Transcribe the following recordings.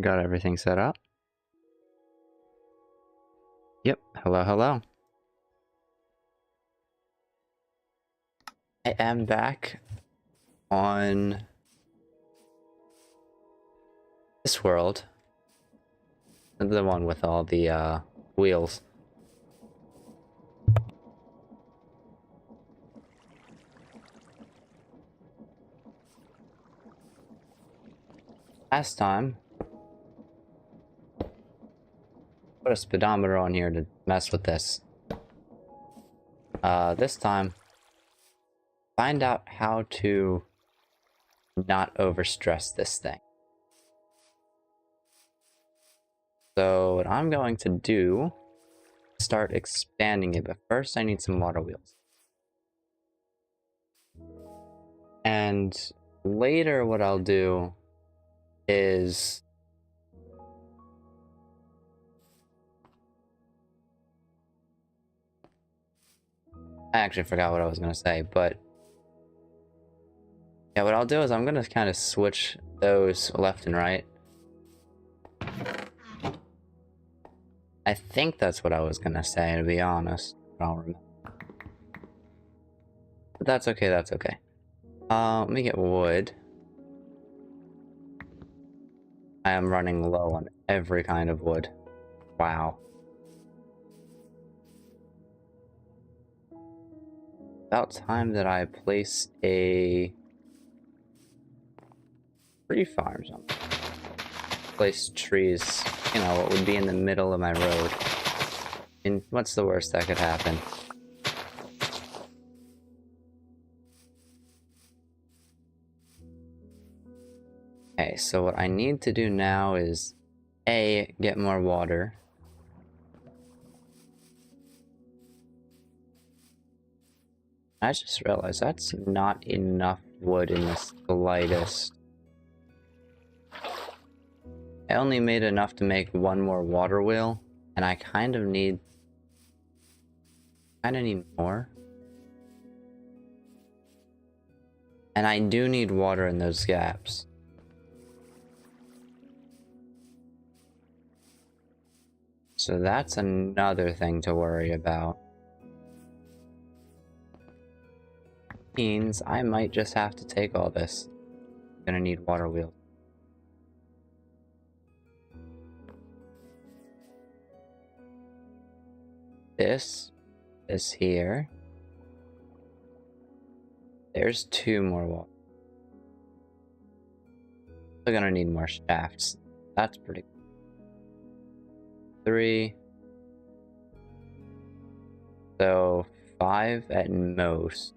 Got everything set up. Yep, hello, hello. I am back on this world. The one with all the wheels. Last time, put a speedometer on here to mess with this. This time, find out how to not overstress this thing. So what I'm going to do, start expanding it, but first I need some water wheels. And later what I'll do is I actually forgot what I was going to say, but yeah, what I'll do is I'm going to kind of switch those left and right. I think that's what I was going to say, to be honest. I don't remember. But that's okay, that's okay. Let me get wood. I am running low on every kind of wood. Wow. About time that I place a tree farm. Place trees, you know, what would be in the middle of my road. And what's the worst that could happen? Okay, so what I need to do now is A, get more water. I just realized that's not enough wood in the slightest. I only made enough to make one more water wheel, and I kind of need more. And I do need water in those gaps. So that's another thing to worry about. Means I might just have to take all this. I'm gonna need water wheels. This is here. There's 2 more water. We're gonna need more shafts. That's pretty cool. 3. So 5 at most.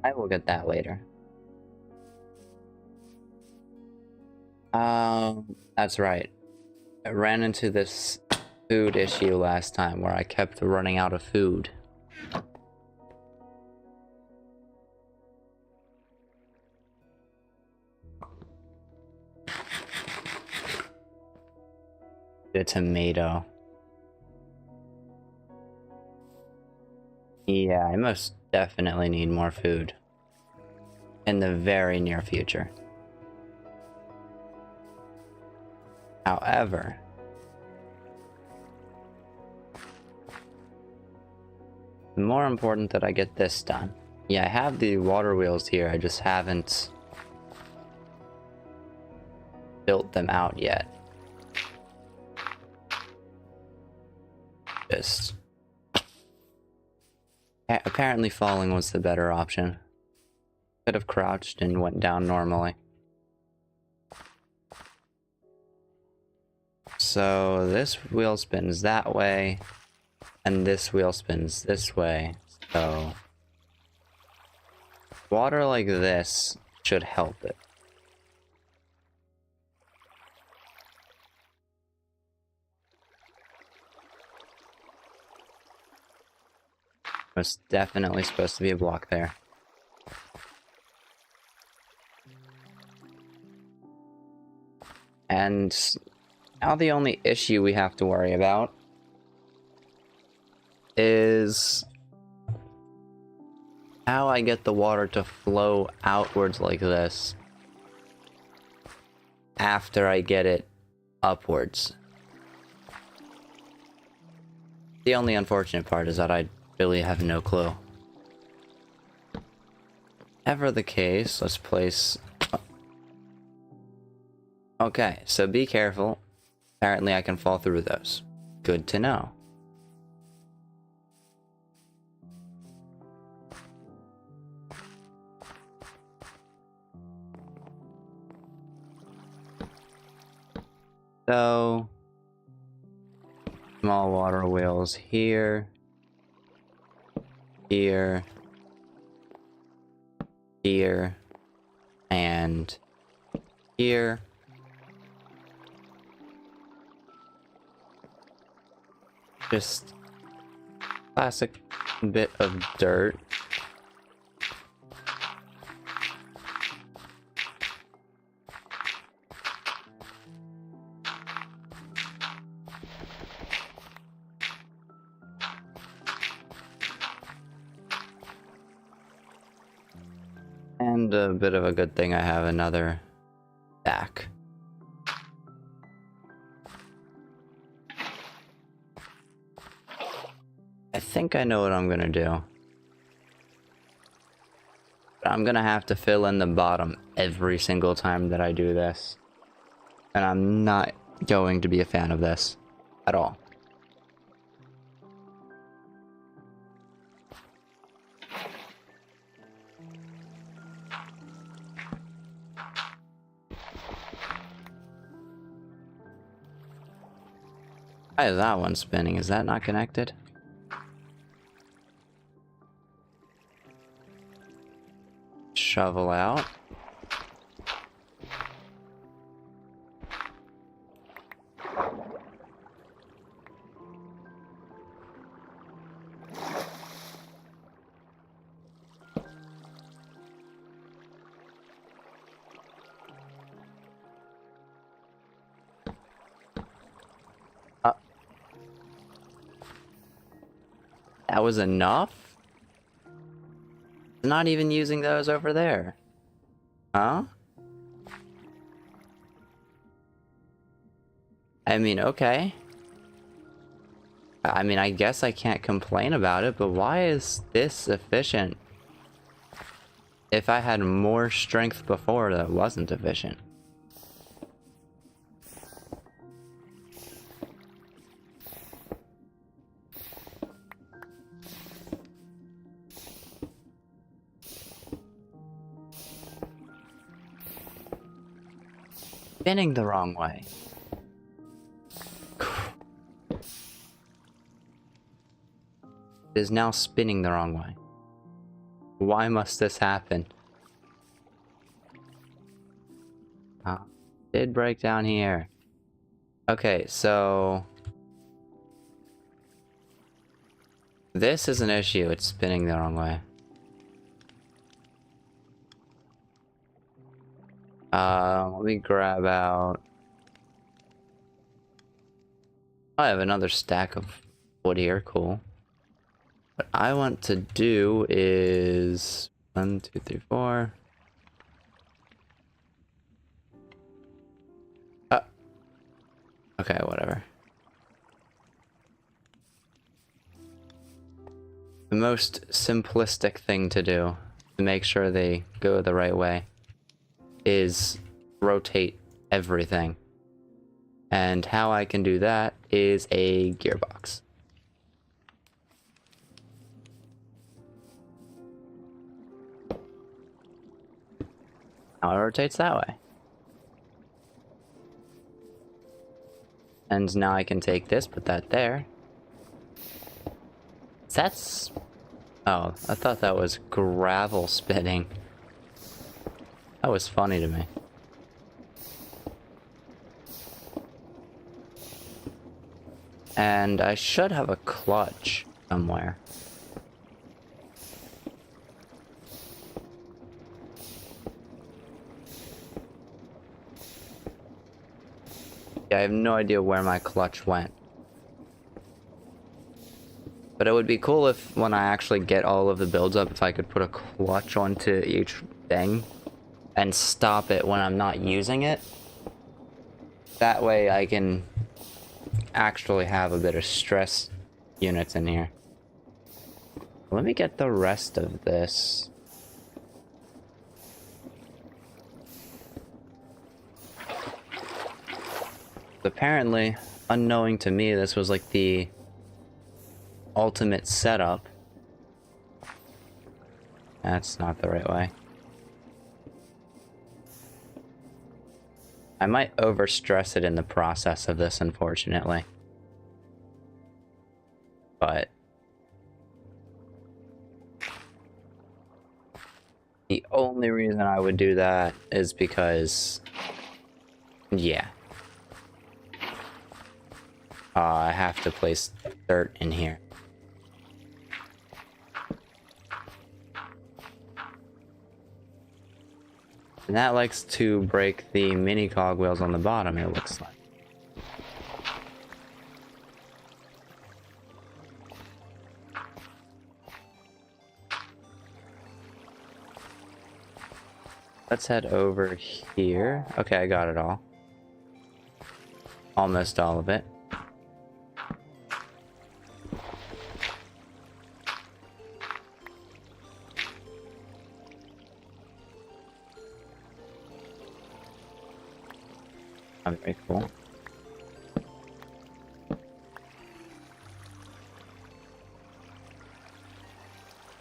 I will get that later. That's right. I ran into this food issue last time where I kept running out of food. A tomato. Yeah, I most definitely need more food in the very near future. However, more important that I get this done. Yeah, I have the water wheels here, I just haven't built them out yet. Just apparently falling was the better option. Could have crouched and went down normally. So this wheel spins that way, and this wheel spins this way. So water like this should help it. There's definitely supposed to be a block there. And now the only issue we have to worry about is how I get the water to flow outwards like this after I get it upwards. The only unfortunate part is that I really have no clue. Ever the case, let's place... Okay, so be careful. Apparently I can fall through those. Good to know. So... small water wheels here. Here. Here. And... here. Just... classic bit of dirt. And a bit of a good thing I have another stack. I think I know what I'm gonna do. But I'm gonna have to fill in the bottom every single time that I do this. And I'm not going to be a fan of this at all. Why is that one spinning? Is that not connected? Shovel out. That was enough? Not even using those over there. Huh? I mean, okay. I mean, I guess I can't complain about it, but why is this efficient? If I had more strength before, that wasn't efficient. Spinning the wrong way. It is now spinning the wrong way. Why must this happen? Did break down here. Okay, so... this is an issue, it's spinning the wrong way. Let me grab out... I have another stack of wood here, cool. What I want to do is... 1, 2, 3, 4... okay, whatever. The most simplistic thing to do to make sure they go the right way is rotate everything. And how I can do that is a gearbox. Now it rotates that way. And now I can take this, put that there. That's... oh, I thought that was gravel spinning. That was funny to me. And I should have a clutch somewhere. Yeah, I have no idea where my clutch went. But it would be cool if, when I actually get all of the builds up, if I could put a clutch onto each thing and stop it when I'm not using it. That way I can actually have a bit of stress units in here. Let me get the rest of this. Apparently, unknowing to me, this was like the ultimate setup. That's not the right way. I might overstress it in the process of this, unfortunately. But the only reason I would do that is because, yeah. I have to place dirt in here. And that likes to break the mini cogwheels on the bottom, it looks like. Let's head over here. Okay, I got it all. Almost all of it. Very cool.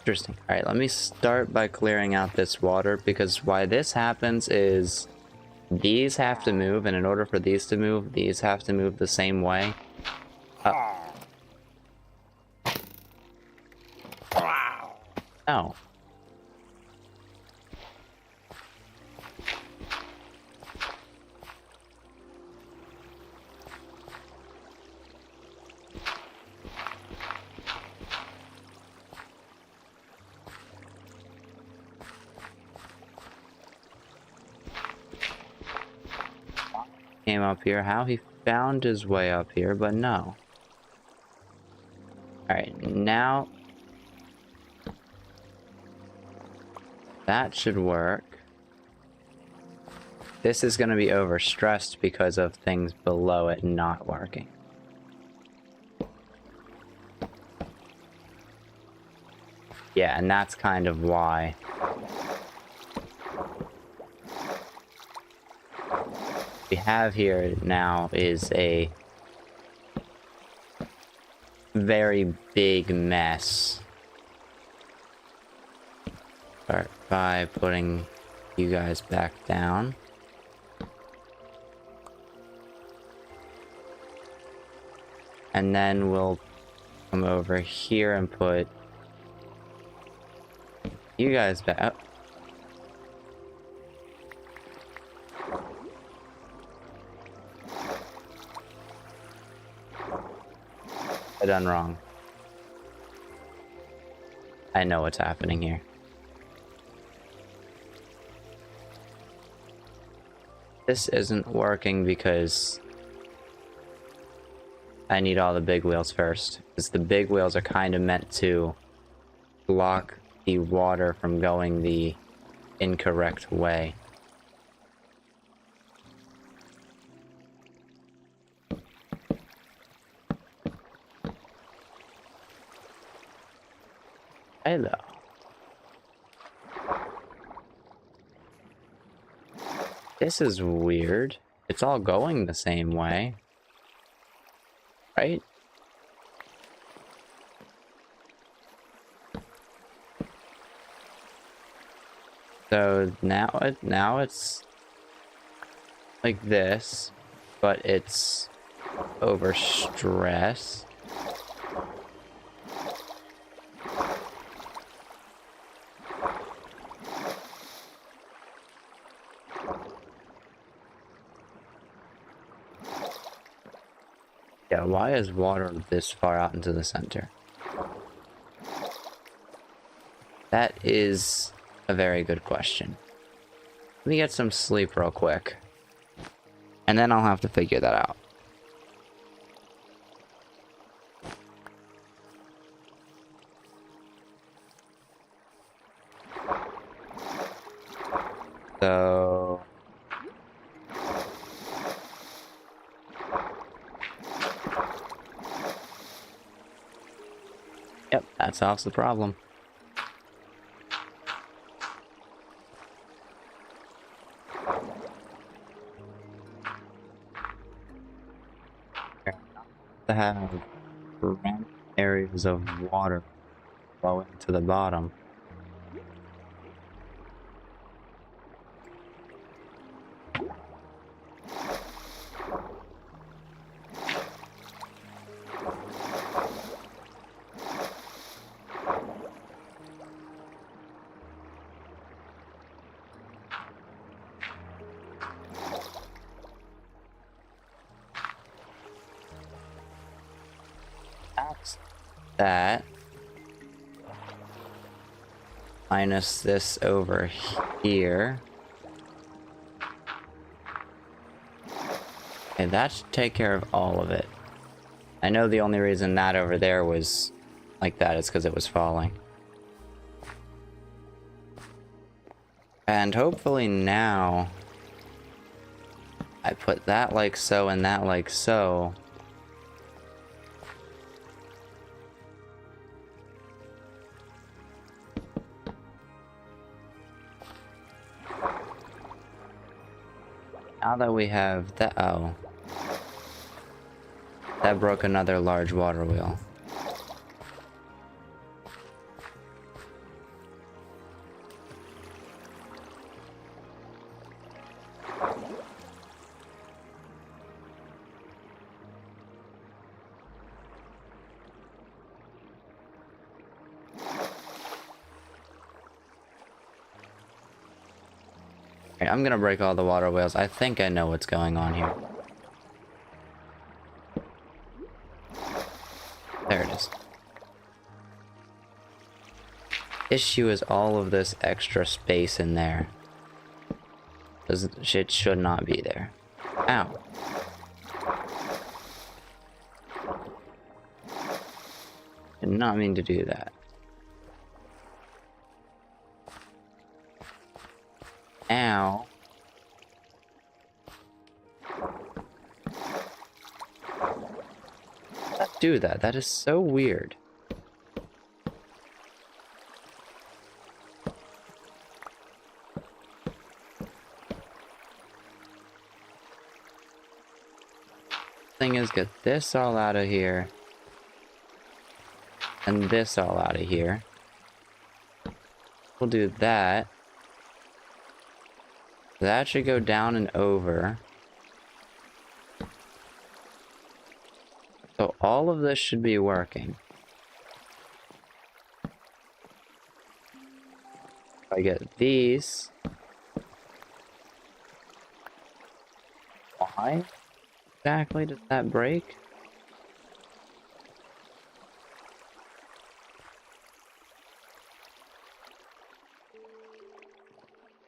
Interesting. Alright, let me start by clearing out this water, because why this happens is these have to move, and in order for these to move, these have to move the same way. Oh. Came up here, how he found his way up here, but no. Alright, now that should work. This is going to be overstressed because of things below it not working. Yeah, and that's kind of why. We have here now is a very big mess. Start by putting you guys back down. And then we'll come over here and put you guys back. I done wrong. I know what's happening here. This isn't working because I need all the big wheels first, because the big wheels are kind of meant to block the water from going the incorrect way. Hello. This is weird. It's all going the same way. Right? So now it's like this, but it's overstressed. Yeah, why is water this far out into the center? That is a very good question. Let me get some sleep real quick, and then I'll have to figure that out. So... Yep, that solves the problem. To have random areas of water flowing to the bottom. That's that. Minus this over here. Okay, that should take care of all of it. I know the only reason that over there was like that is because it was falling. And hopefully now I put that like so and that like so. Now that we have that, oh. That broke another large water wheel. Alright, I'm gonna break all the water wheels. I think I know what's going on here. There it is. Issue is all of this extra space in there. It should not be there. Ow. Did not mean to do that. Ow. Let's do that. That is so weird. Thing is, get this all out of here. And this all out of here. We'll do that. That should go down and over. So all of this should be working. If I get these. Why exactly does that break?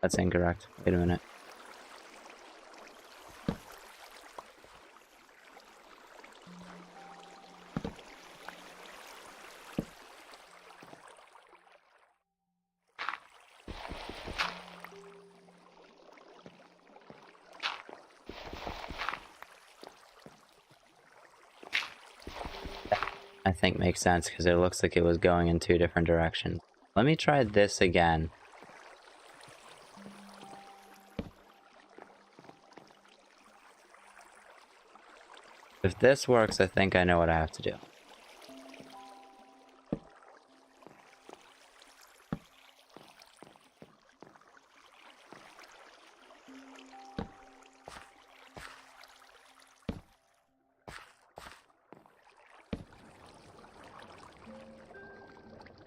That's incorrect. Wait a minute. I think makes sense because it looks like it was going in two different directions. Let me try this again. If this works, I think I know what I have to do.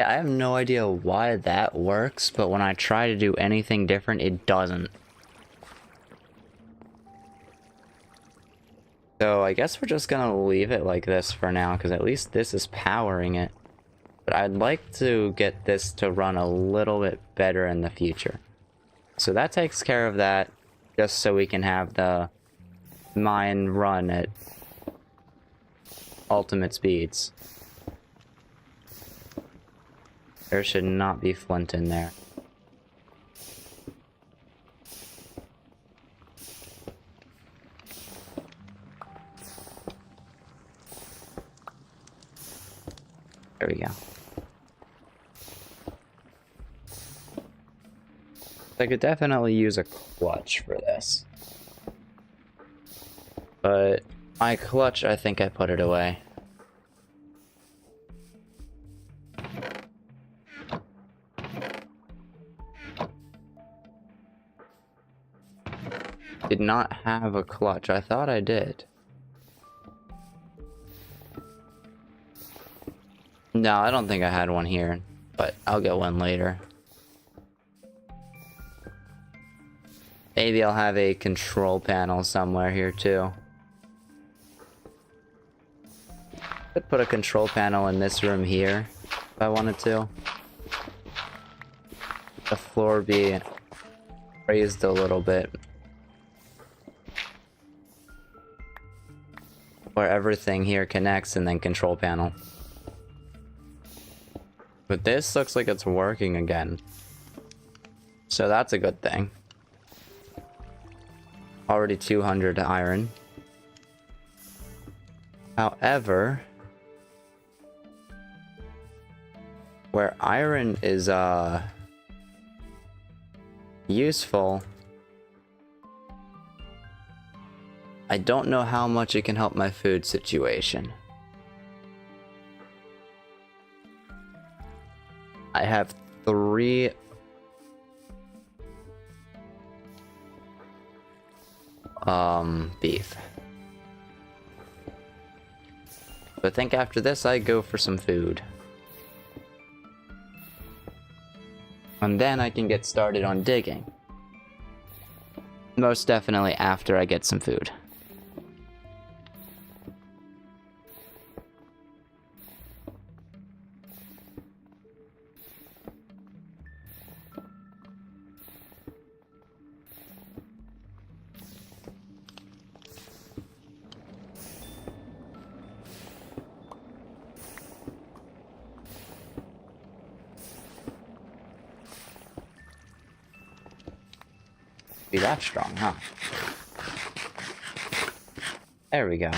I have no idea why that works, but when I try to do anything different, it doesn't. So I guess we're just gonna leave it like this for now, because at least this is powering it. But I'd like to get this to run a little bit better in the future. So that takes care of that, just so we can have the mine run at ultimate speeds. There should not be flint in there. There we go. I could definitely use a clutch for this. But my clutch, I think I put it away. Did not have a clutch. I thought I did. No, I don't think I had one here, but I'll get one later. Maybe I'll have a control panel somewhere here too. Could put a control panel in this room here if I wanted to. The floor be raised a little bit, where everything here connects, and then control panel. But this looks like it's working again, so that's a good thing. Already 200 iron. However, where iron is useful, I don't know how much it can help my food situation. I have 3 beef. So I think after this I go for some food. And then I can get started on digging. Most definitely after I get some food. Be that strong, huh? There we go.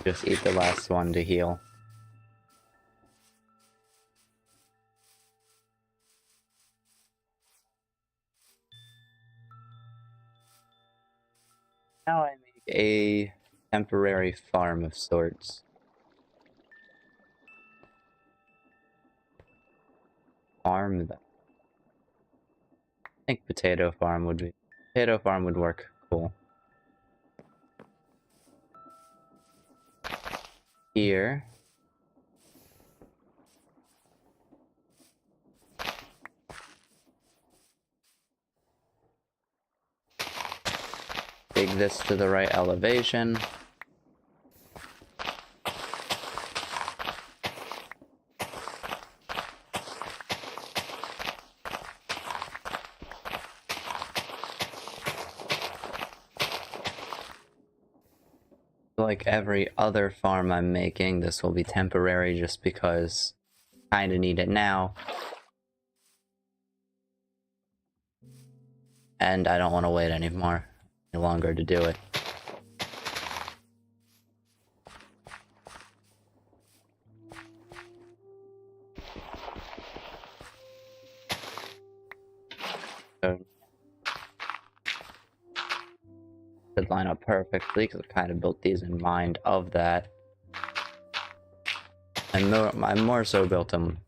Just eat the last one to heal. Now I make a temporary farm of sorts. Farm that. I think potato farm would be. Potato farm would work. Cool. Here. Dig this to the right elevation. Like every other farm I'm making, this will be temporary just because I kinda need it now. And I don't want to wait any longer to do it. So should line up perfectly because I kind of built these in mind of that. And I more so built them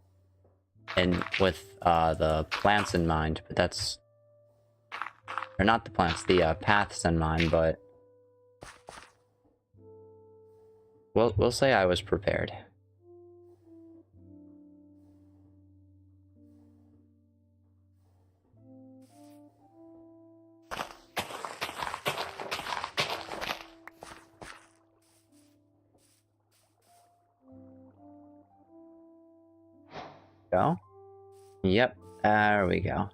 with the plants in mind, but that's, or not the plants, the paths in mind, but we'll say I was prepared. Go. Yep, there we go.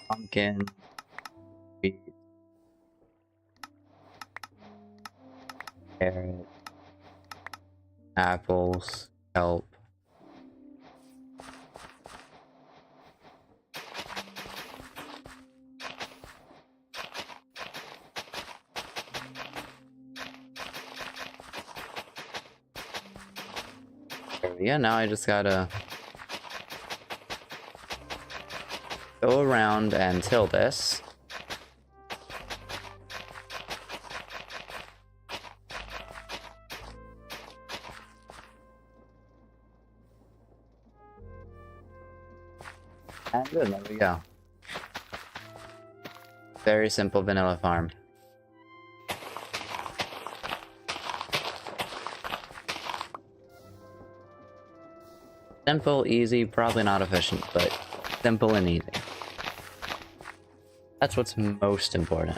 Pumpkin, wheat, carrot, apples, kelp. There we go. Now I just gotta go around and till this. And good, there we go. Very simple vanilla farm. Simple, easy, probably not efficient, but simple and easy. That's what's most important.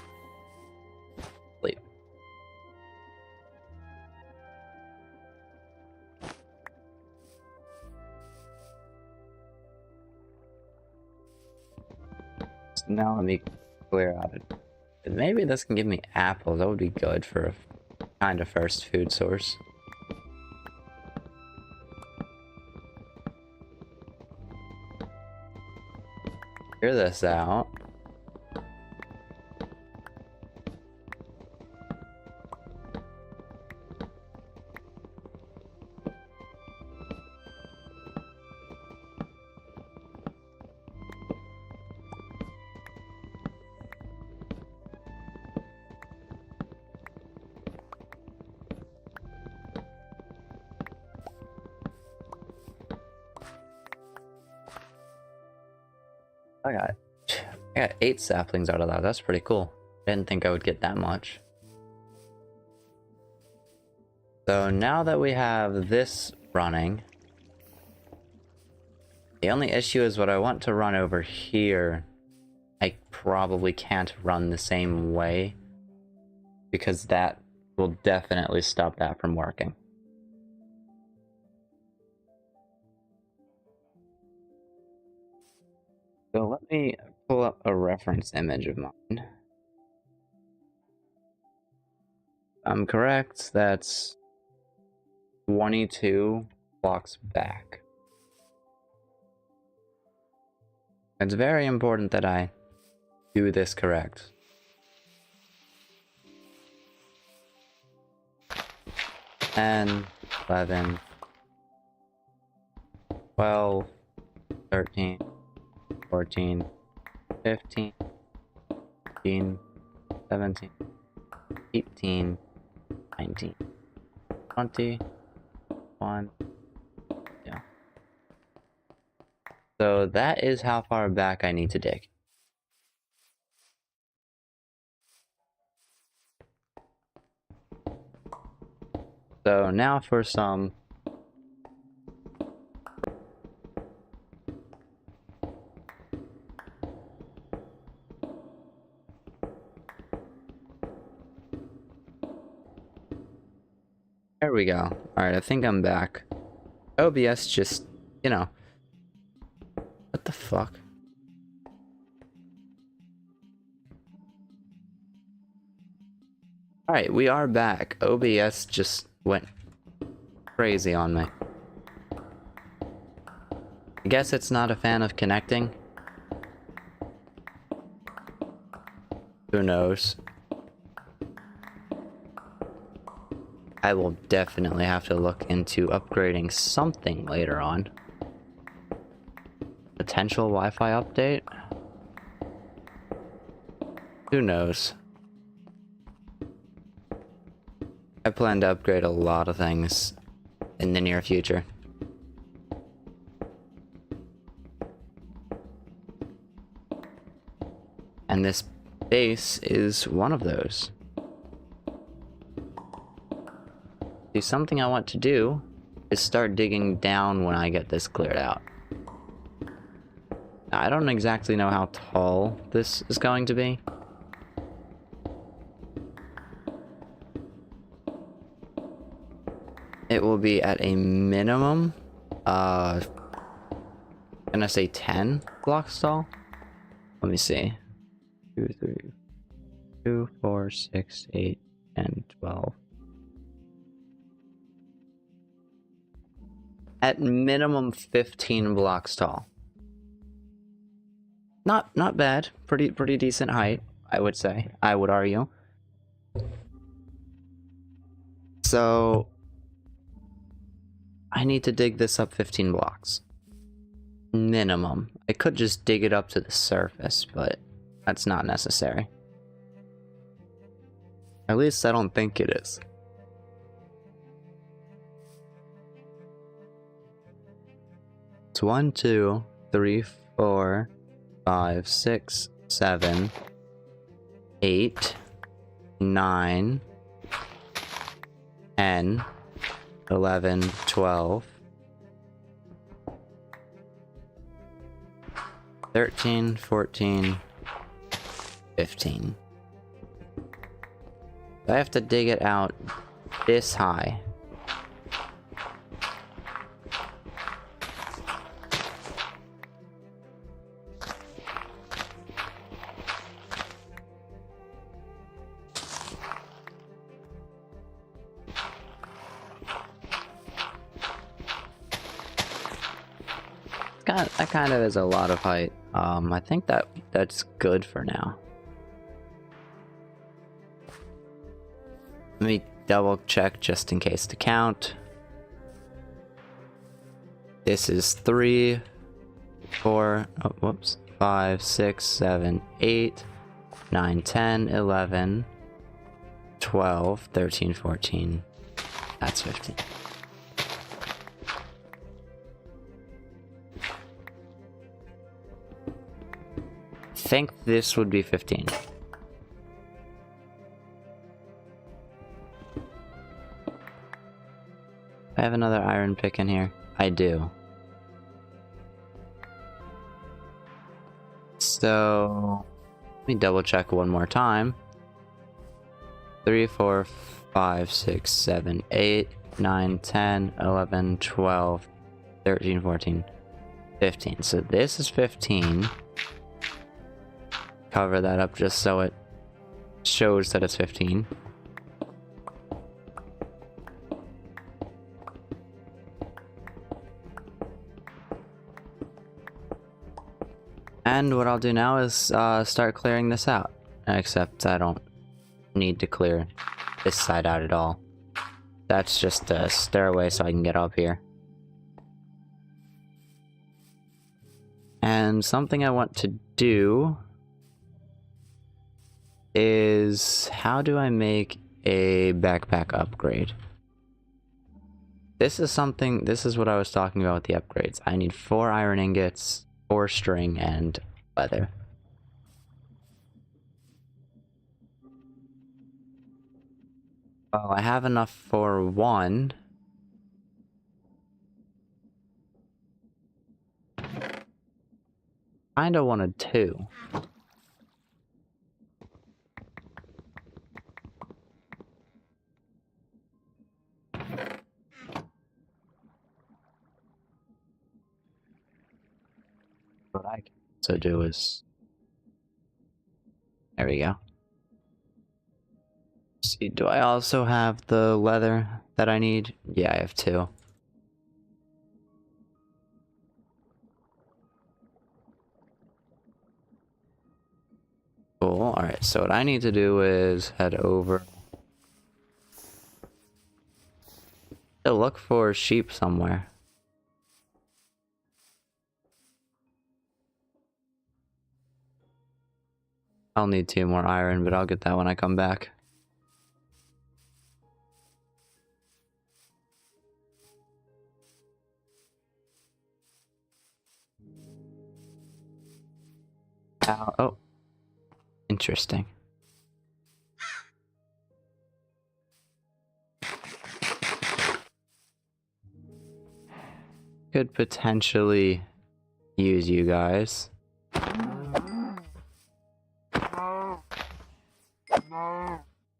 Sleep. So now let me clear out it. Maybe this can give me apples. That would be good for a kind of first food source. Clear this out. I got 8 saplings out of that. That's pretty cool. I didn't think I would get that much. So now that we have this running, the only issue is what I want to run over here. I probably can't run the same way because that will definitely stop that from working. So let me pull up a reference image of mine. I'm correct, that's 22 blocks back. It's very important that I do this correct. 10, 11, 12, 13, 14, 15, 16, 17, 18, 19, 20, 1, yeah. So that is how far back I need to dig. So now for some there we go. Alright, I think I'm back. OBS just, you know. What the fuck? Alright, we are back. OBS just went crazy on me. I guess it's not a fan of connecting. Who knows? I will definitely have to look into upgrading something later on. Potential Wi-Fi update? Who knows? I plan to upgrade a lot of things in the near future. And this base is one of those. See, something I want to do is start digging down when I get this cleared out. Now, I don't exactly know how tall this is going to be. It will be at a minimum, I'm gonna say 10 blocks tall. Let me see. 2, 3, 2, 4, 6, 8, 10, 12. At minimum 15 blocks tall. Not bad. Pretty decent height, I would say. I would argue. So I need to dig this up 15 blocks. Minimum. I could just dig it up to the surface, but that's not necessary. At least I don't think it is. It's 1, 2, 3, 4, 5, 6, 7, 8, 9, 10, 11, 12, 13, 14, 15. I have to dig it out this high. That kind of is a lot of height. I think that's good for now. Let me double check just in case to count. This is 3, 4, oh, whoops, 5, 6, 7, 8, 9, 10, 11, 12, 13, 14. That's 15. I think this would be 15. I have another iron pick in here. I do. So let me double check one more time. 3, 4, 5, 6, 7, 8, 9, 10, 11, 12, 13, 14, 15. So this is 15. Cover that up just so it shows that it's 15. And what I'll do now is start clearing this out. Except I don't need to clear this side out at all. That's just a stairway so I can get up here. And something I want to do is, how do I make a backpack upgrade? This is what I was talking about with the upgrades. I need 4 iron ingots, 4 string, and leather. Well, I have enough for 1. Kinda wanted 2. What I can also do is... There we go. See, do I also have the leather that I need? Yeah, I have 2. Cool. Alright, so what I need to do is head over to look for sheep somewhere. I'll need 2 more iron, but I'll get that when I come back. Oh. Interesting. Could potentially use you guys.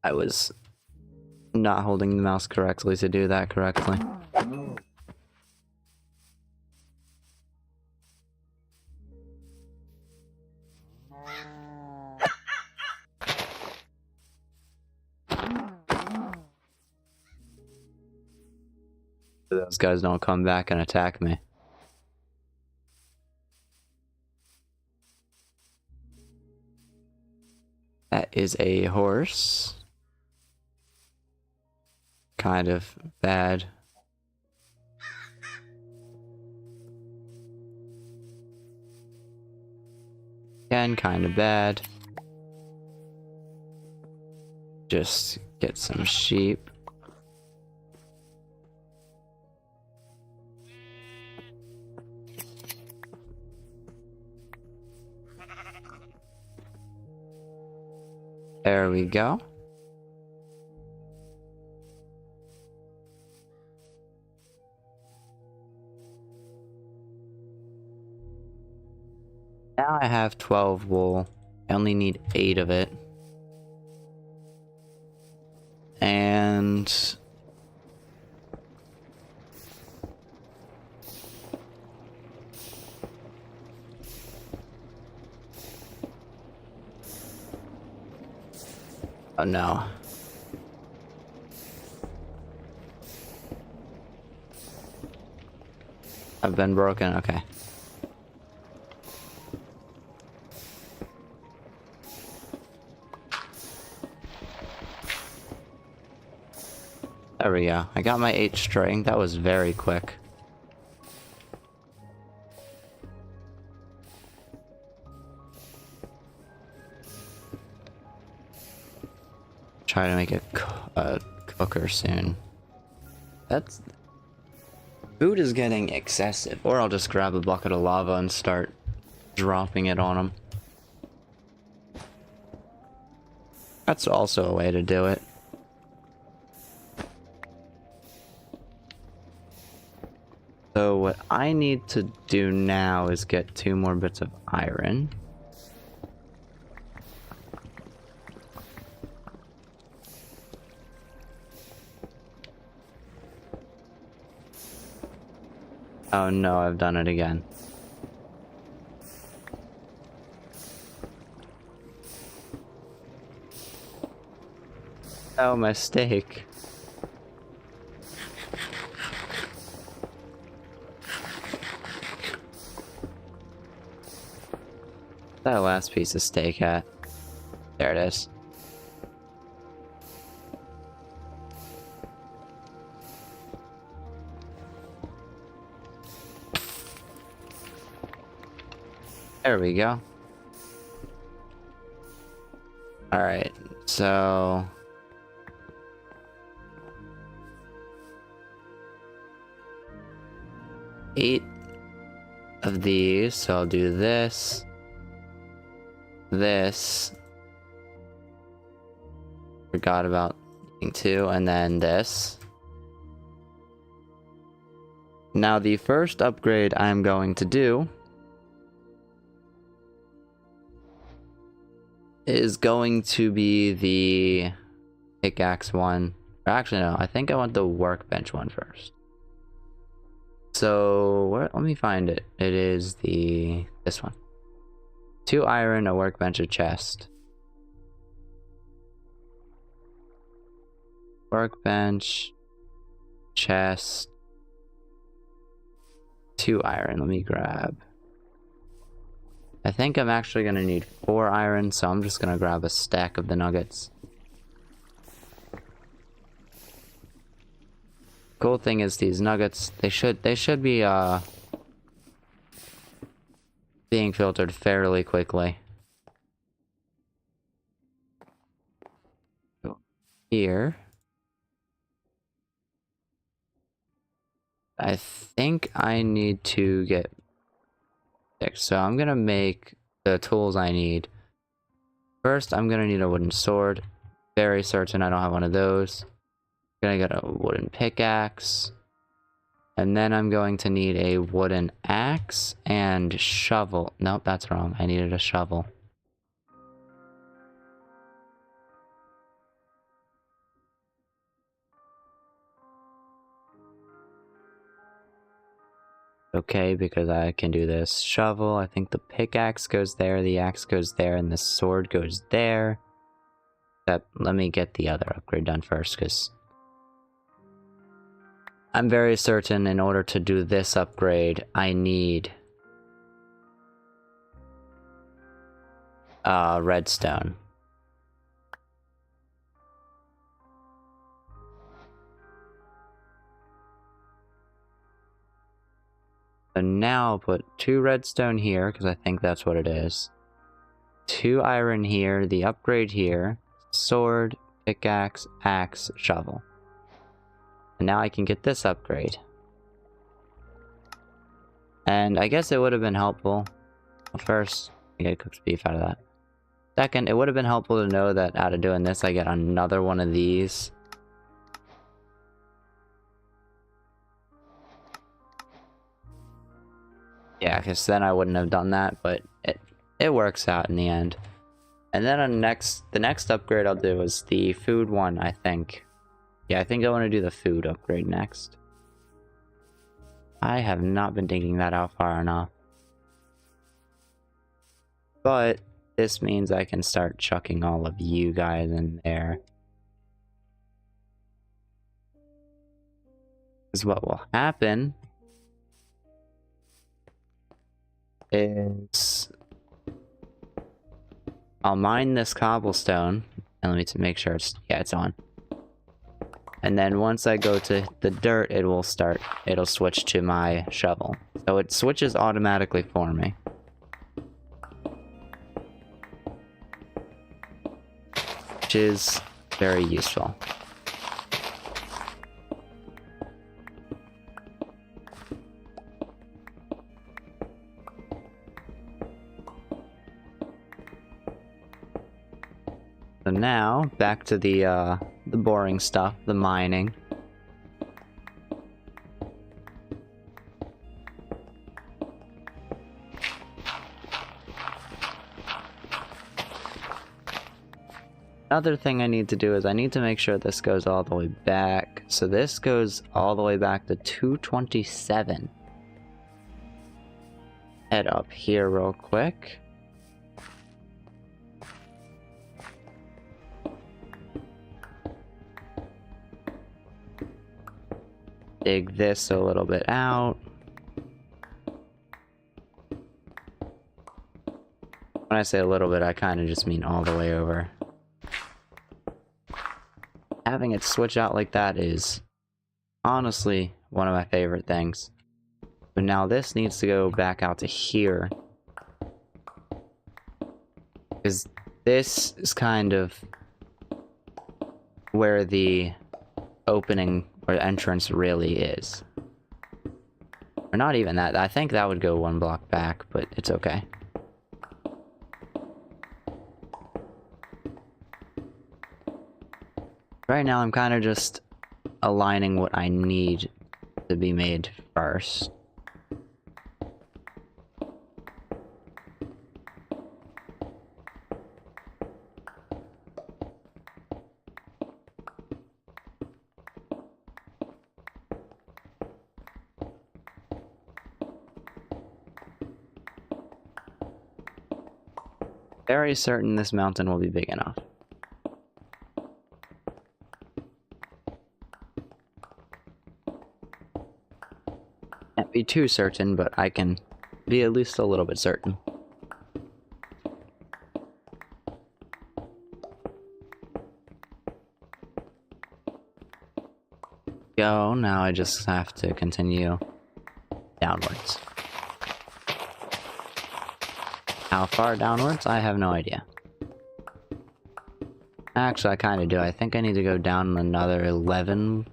I was not holding the mouse correctly to do that correctly. Those guys don't come back and attack me. That is a horse. Kind of bad. Again, kind of bad. Just get some sheep. There we go. Now I have 12 wool. I only need 8 of it. And oh no. I've been broken, okay. There we go. I got my 8 string. That was very quick. Try to make a cooker soon. That's... Food is getting excessive. Or I'll just grab a bucket of lava and start dropping it on them. That's also a way to do it. So what I need to do now is get 2 more bits of iron. Oh no, I've done it again. Oh, mistake. That last piece of steak at? There it is. There we go. Alright, so... eight of these, so I'll do this. This. Forgot about 2, and then this. Now the first upgrade I'm going to do is going to be the pickaxe one. Or actually no, I think I want the workbench one first. So let me find it. It is this one. 2 iron, a workbench, a chest. Workbench, chest, 2 iron. Let me grab. I think I'm actually gonna need 4 iron, so I'm just gonna grab a stack of the nuggets. Cool thing is these nuggets, they should be being filtered fairly quickly. So here, I think I need to get fixed. So I'm gonna make the tools I need. First, I'm gonna need a wooden sword. Very certain I don't have one of those. Gonna get a wooden pickaxe, and then I'm going to need a wooden axe and shovel. Nope, that's wrong. I needed a shovel. Okay, because I can do this shovel. I think the pickaxe goes there, the axe goes there, and the sword goes there. But let me get the other upgrade done first, because I'm very certain in order to do this upgrade, I need redstone. So now I'll put 2 redstone here, because I think that's what it is. 2 iron here, the upgrade here, sword, pickaxe, axe, shovel. And now I can get this upgrade. And I guess it would have been helpful. Well, first, I get cooked beef out of that. Second, it would have been helpful to know that out of doing this, I get another one of these. Yeah, because then I wouldn't have done that, but it works out in the end. And then the next upgrade I'll do is the food one, I think. Yeah, I think I want to do the food upgrade next. I have not been digging that out far enough. But this means I can start chucking all of you guys in there. Because what will happen is I'll mine this cobblestone, and let me make sure it's on. And then once I go to the dirt, it'll switch to my shovel. So it switches automatically for me. Which is very useful. So now, back to the boring stuff, the mining. Another thing I need to do is I need to make sure this goes all the way back. So this goes all the way back to 227. Head up here real quick. Dig this a little bit out. When I say a little bit, I kind of just mean all the way over. Having it switch out like that is honestly one of my favorite things. But now this needs to go back out to here. Because this is kind of where the opening or entrance really is. Or not even that. I think that would go 1 block back, but it's okay. Right now I'm kind of just aligning what I need to be made first. Very certain this mountain will be big enough. Can't be too certain, but I can be at least a little bit certain. Go, now I just have to continue downwards. How far downwards? I have no idea. Actually, I kind of do. I think I need to go down another 11.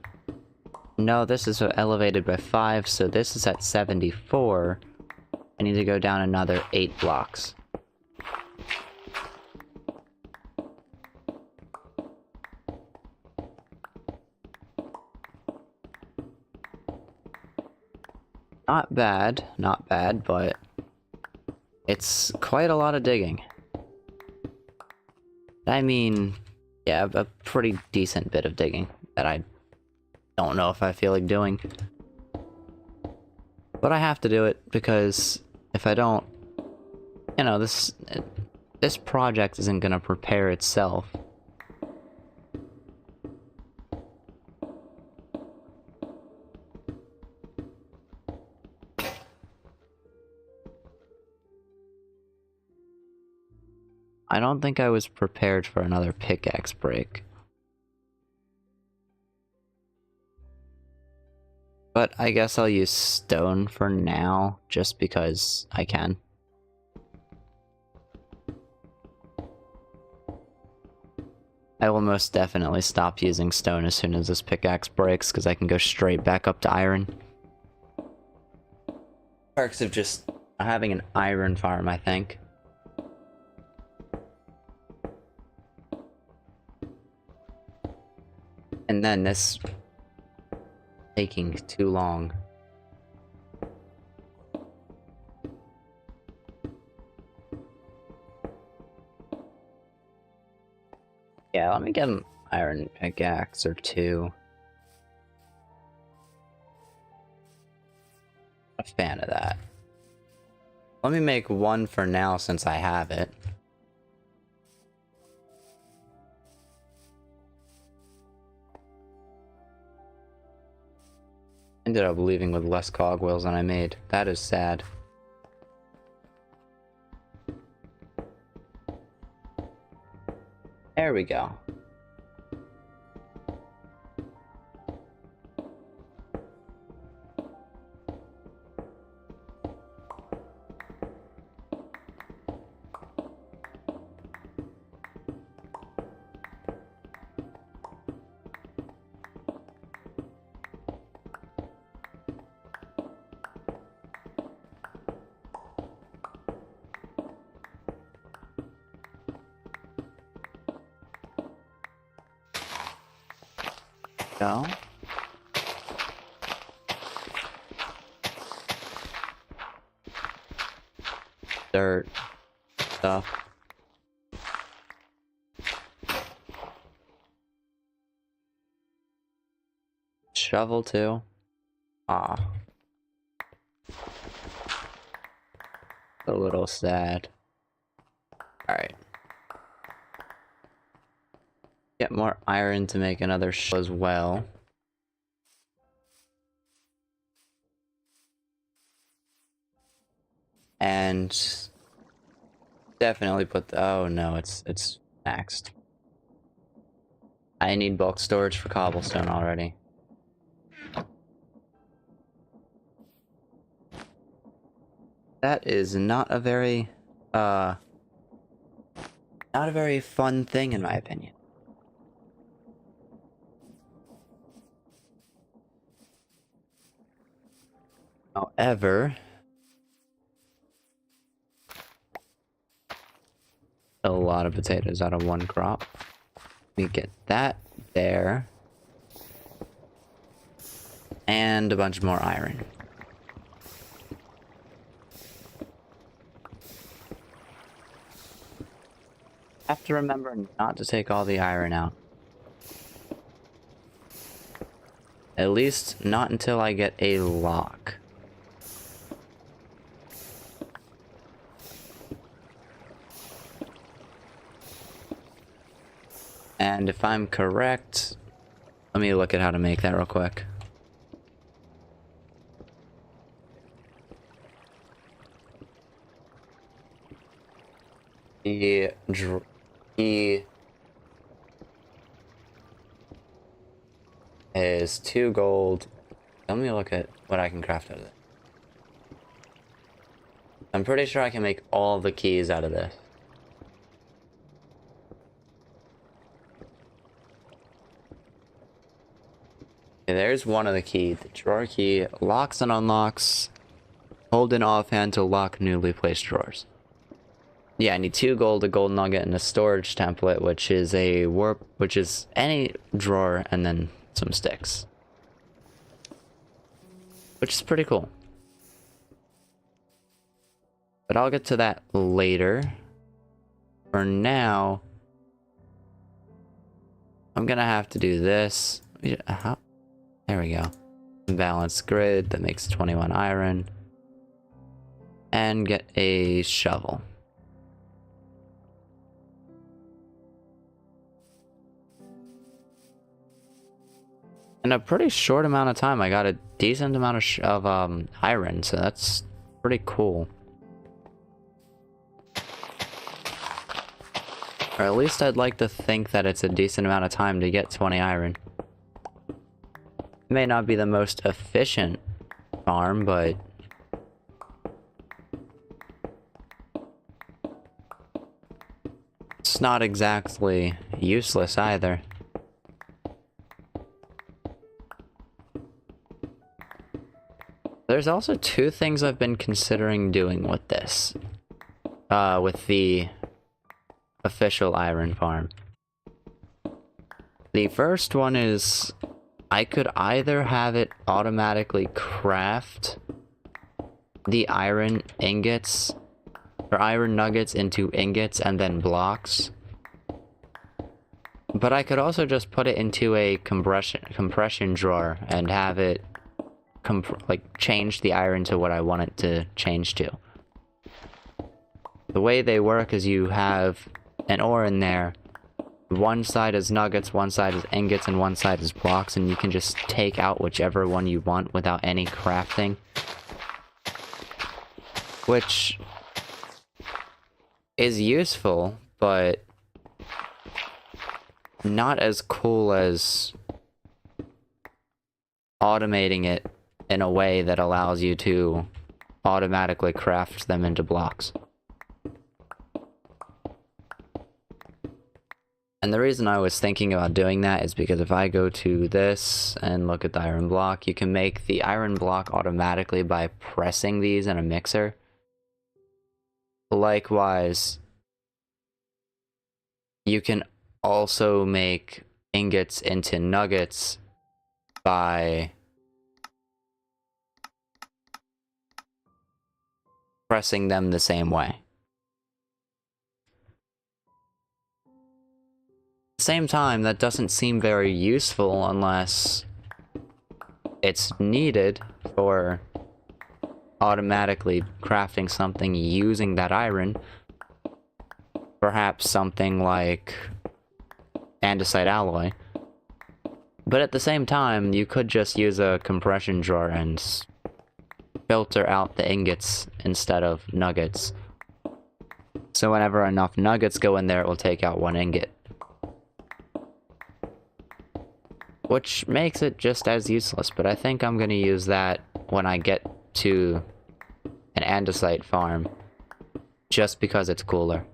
No, this is elevated by 5, so this is at 74. I need to go down another 8 blocks. Not bad, but it's quite a lot of digging. I mean, yeah, a pretty decent bit of digging that I don't know if I feel like doing. But I have to do it because if I don't, you know, this project isn't gonna prepare itself. I don't think I was prepared for another pickaxe break. But I guess I'll use stone for now, just because I can. I will most definitely stop using stone as soon as this pickaxe breaks, because I can go straight back up to iron. Perks of just having an iron farm, I think. And then this taking too long. Yeah, let me get an iron pickaxe or two. A fan of that. Let me make one for now since I have it. Ended up leaving with less cogwheels than I made. That is sad. There we go. Go. Dirt stuff. Shovel too. Ah. A little sad. Alright. Get more iron to make another shovel as well. And definitely put the, oh no, it's maxed. I need bulk storage for cobblestone already. That is not a very fun thing in my opinion. However, a lot of potatoes out of one crop. We get that there. And a bunch more iron. Have to remember not to take all the iron out. At least not until I get a lock. And if I'm correct, let me look at how to make that real quick. The is 2 gold. Let me look at what I can craft out of it. I'm pretty sure I can make all the keys out of this. Okay, there's one of the keys. The drawer key locks and unlocks. Hold in offhand to lock newly placed drawers. Yeah, I need 2 gold, a gold nugget, and a storage template, which is a warp, which is any drawer, and then some sticks. Which is pretty cool. But I'll get to that later. For now, I'm gonna have to do this. There we go. Balanced grid that makes 21 iron. And get a shovel. In a pretty short amount of time, I got a decent amount of iron, so that's pretty cool. Or at least I'd like to think that it's a decent amount of time to get 20 iron. It may not be the most efficient farm, but it's it's not exactly useless either. There's also two things I've been considering doing with this. With the official iron farm. The first one is I could either have it automatically craft the iron ingots or iron nuggets into ingots and then blocks. But I could also just put it into a compression drawer and have it change the iron to what I want it to change to. The way they work is you have an ore in there. One side is nuggets, one side is ingots, and one side is blocks, and you can just take out whichever one you want without any crafting. Which is useful, but not as cool as automating it in a way that allows you to automatically craft them into blocks. And the reason I was thinking about doing that is because if I go to this and look at the iron block, you can make the iron block automatically by pressing these in a mixer. Likewise, you can also make ingots into nuggets by pressing them the same way. At the same time, that doesn't seem very useful unless it's needed for automatically crafting something using that iron. Perhaps something like andesite alloy. But at the same time, you could just use a compression drawer and filter out the ingots instead of nuggets. So whenever enough nuggets go in there, it will take out one ingot. Which makes it just as useless, but I think I'm gonna use that when I get to an andesite farm, just because it's cooler.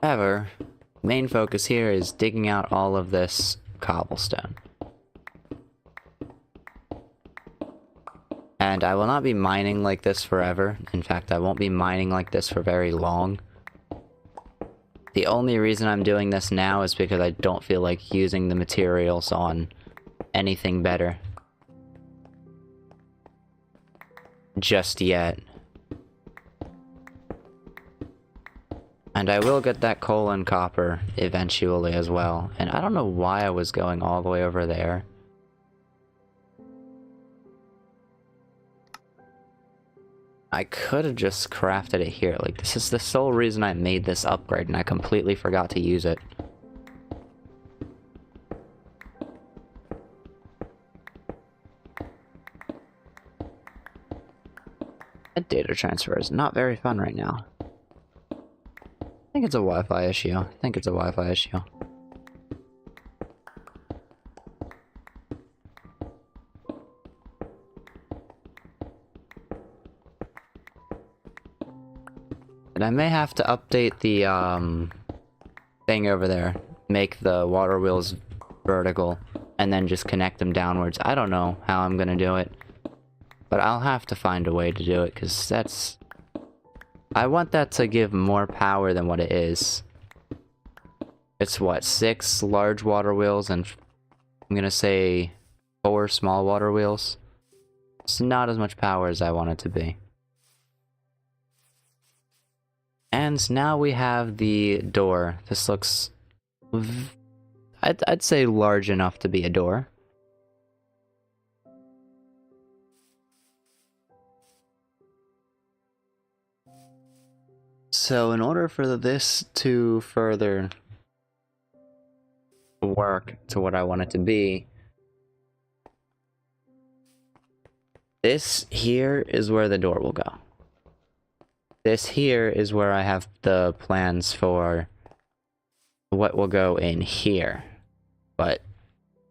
However, main focus here is digging out all of this cobblestone. And I will not be mining like this forever. In fact, I won't be mining like this for very long. The only reason I'm doing this now is because I don't feel like using the materials on anything better just yet. And I will get that coal and copper eventually as well. And I don't know why I was going all the way over there. I could have just crafted it here. Like, this is the sole reason I made this upgrade, and I completely forgot to use it. That data transfer is not very fun right now. I think it's a Wi-Fi issue. And I may have to update the thing over there. Make the water wheels vertical and then just connect them downwards. I don't know how I'm gonna do it. But I'll have to find a way to do it, because that's... I want that to give more power than what it is. It's what, 6 large water wheels and I'm gonna say 4 small water wheels? It's not as much power as I want it to be. And now we have the door. This looks... I'd say large enough to be a door. So in order for this to further work to what I want it to be, this here is where the door will go. This here is where I have the plans for what will go in here. But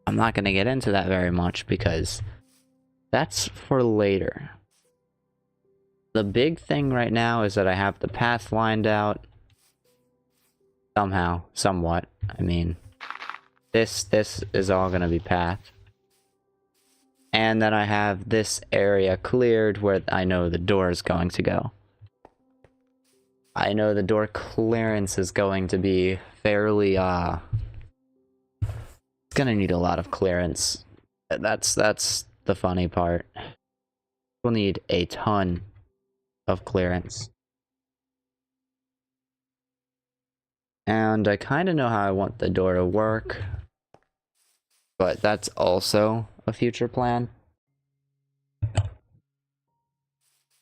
I'm not going to get into that very much because that's for later. The big thing right now is that I have the path lined out. Somehow, somewhat. I mean, this is all going to be path. And then I have this area cleared where I know the door is going to go. I know the door clearance is going to be fairly, it's gonna need a lot of clearance. That's the funny part. We'll need a ton of clearance. And I kind of know how I want the door to work, but that's also a future plan.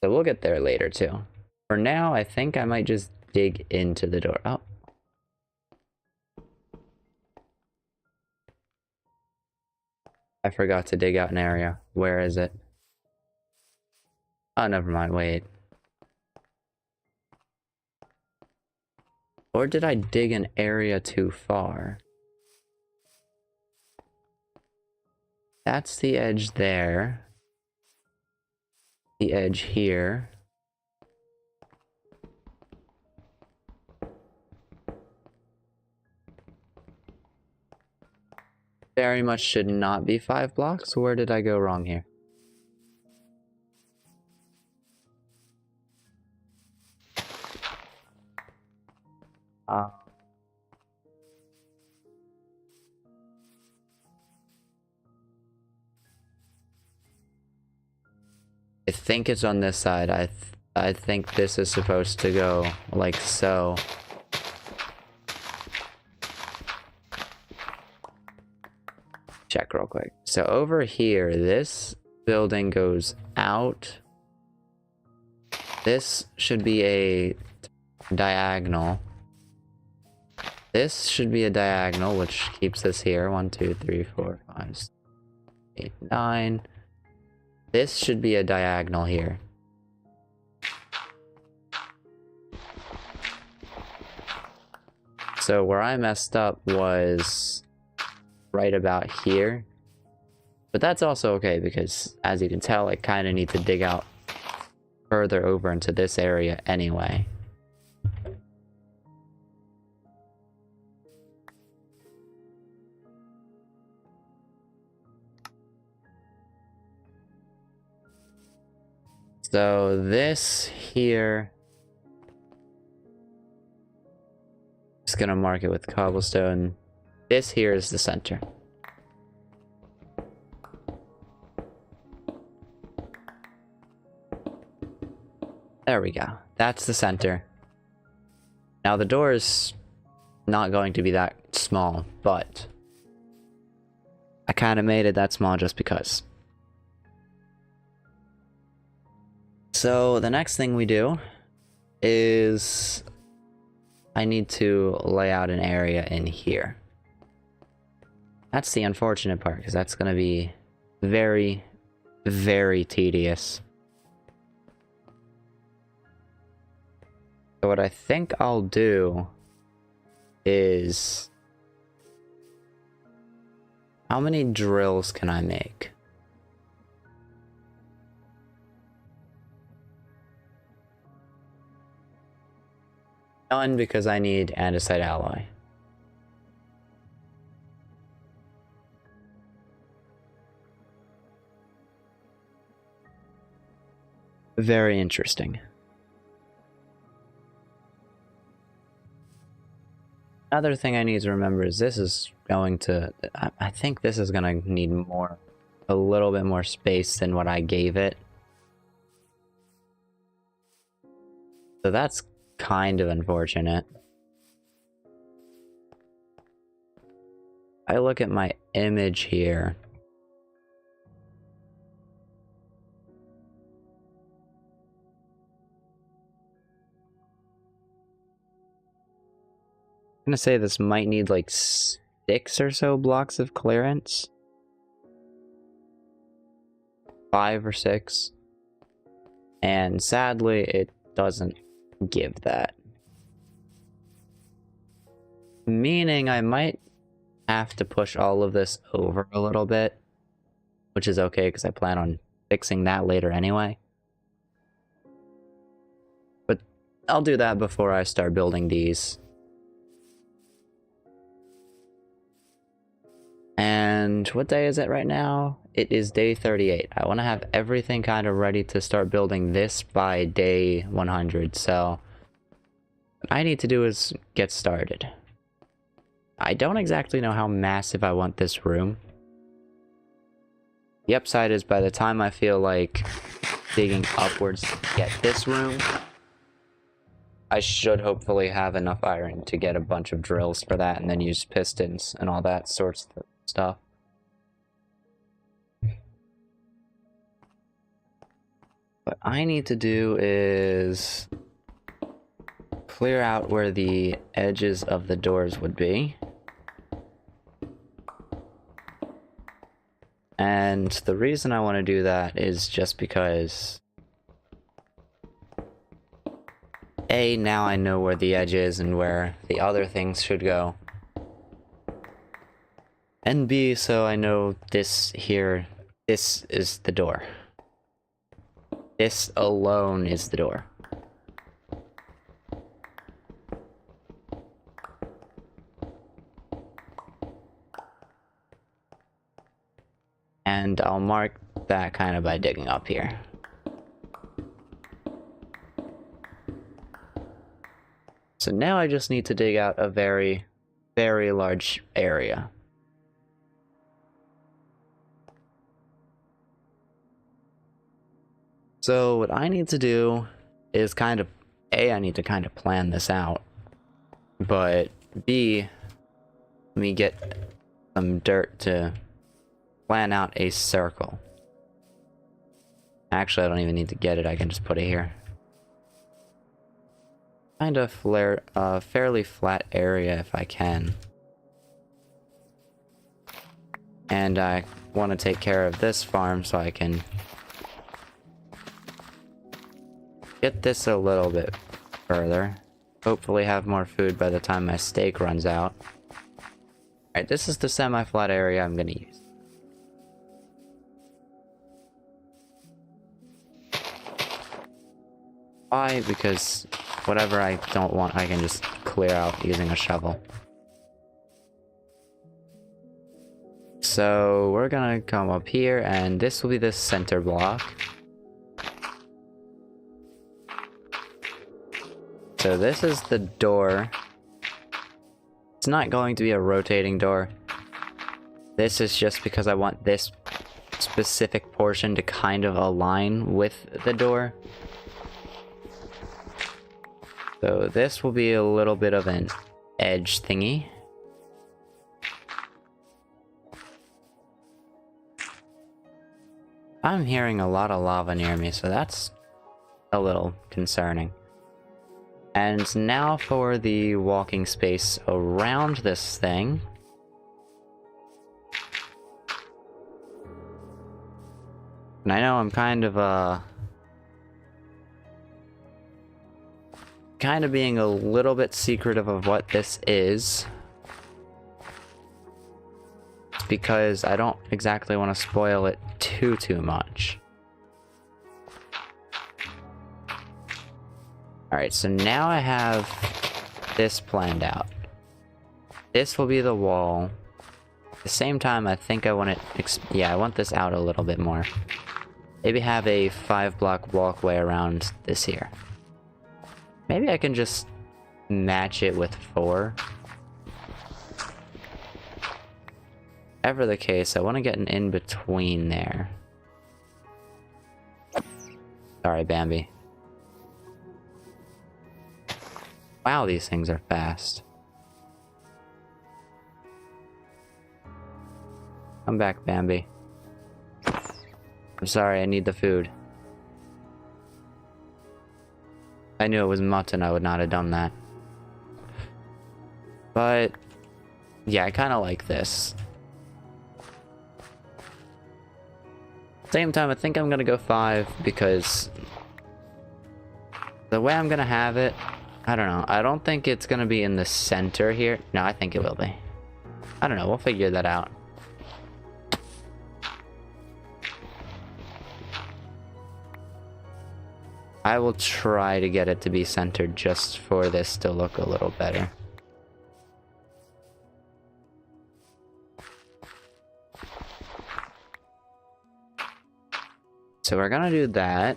So we'll get there later too. For now, I think I might just dig into the door. Oh. I forgot to dig out an area. Where is it? Oh, never mind, wait. Or did I dig an area too far? That's the edge there. The edge here. Very much should not be 5 blocks. Where did I go wrong here? I think it's on this side. I think this is supposed to go like so. Check real quick. So over here, this building goes out. This should be a diagonal. This should be a diagonal, which keeps us here. 1, 2, 3, 4, 5, 6, 8, 9. This should be a diagonal here. So where I messed up was right about here. But that's also okay because, as you can tell, I kind of need to dig out further over into this area anyway. So this here, just gonna mark it with cobblestone. This here is the center. There we go. That's the center. Now the door is not going to be that small, but I kind of made it that small just because. So the next thing we do is I need to lay out an area in here. That's the unfortunate part, because that's going to be very, very tedious. So what I think I'll do is... How many drills can I make? None, because I need andesite alloy. Very interesting. Another thing I need to remember is this is going to... I think this is going to need more... a little bit more space than what I gave it. So that's kind of unfortunate. I look at my image here. I'm gonna say this might need like 6 or so blocks of clearance. 5 or 6. And sadly, it doesn't give that. Meaning I might have to push all of this over a little bit, which is okay because I plan on fixing that later anyway. But I'll do that before I start building these. And what day is it right now? It is day 38. I want to have everything kind of ready to start building this by day 100, so what I need to do is get started. I don't exactly know how massive I want this room. The upside is by the time I feel like digging upwards to get this room, I should hopefully have enough iron to get a bunch of drills for that and then use pistons and all that sorts of stuff. What I need to do is clear out where the edges of the doors would be. And the reason I want to do that is just because A, now I know where the edge is and where the other things should go. And B, so I know this here, this is the door. This alone is the door. And I'll mark that kind of by digging up here. So now I just need to dig out a very, very large area. So what I need to do is kind of, A, I need to kind of plan this out. But B, let me get some dirt to plan out a circle. Actually, I don't even need to get it, I can just put it here. Kind of fairly flat area if I can. And I want to take care of this farm so I can get this a little bit further. Hopefully have more food by the time my steak runs out. Alright, this is the semi-flat area I'm gonna use. Why? Because whatever I don't want, I can just clear out using a shovel. So we're gonna come up here, and this will be the center block. So this is the door. It's not going to be a rotating door. This is just because I want this specific portion to kind of align with the door. So this will be a little bit of an edge thingy. I'm hearing a lot of lava near me, so that's a little concerning. And now for the walking space around this thing. And I know I'm kind of being a little bit secretive of what this is. Because I don't exactly want to spoil it too much. Alright, so now I have this planned out. This will be the wall. At the same time, I think I want it... yeah, I want this out a little bit more. Maybe have a 5-block walkway around this here. Maybe I can just match it with 4. Ever the case, I want to get an in-between there. Sorry, Bambi. Wow, these things are fast. Come back, Bambi. I'm sorry, I need the food. If I knew it was mutton, I would not have done that. But yeah, I kind of like this. Same time, I think I'm gonna go 5 because the way I'm gonna have it, I don't know. I don't think it's gonna be in the center here. No, I think it will be. I don't know, we'll figure that out. I will try to get it to be centered just for this to look a little better. So we're gonna do that.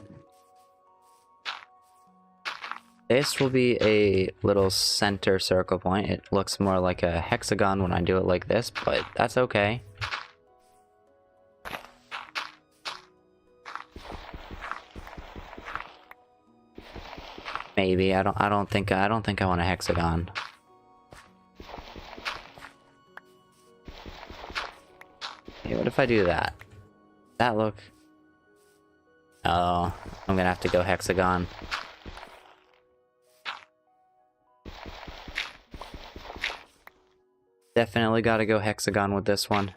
This will be a little center circle point. It looks more like a hexagon when I do it like this, but that's okay. Maybe I don't think I want a hexagon. Okay, what if I do that? That look. Oh, I'm gonna have to go hexagon. Definitely gotta go hexagon with this one.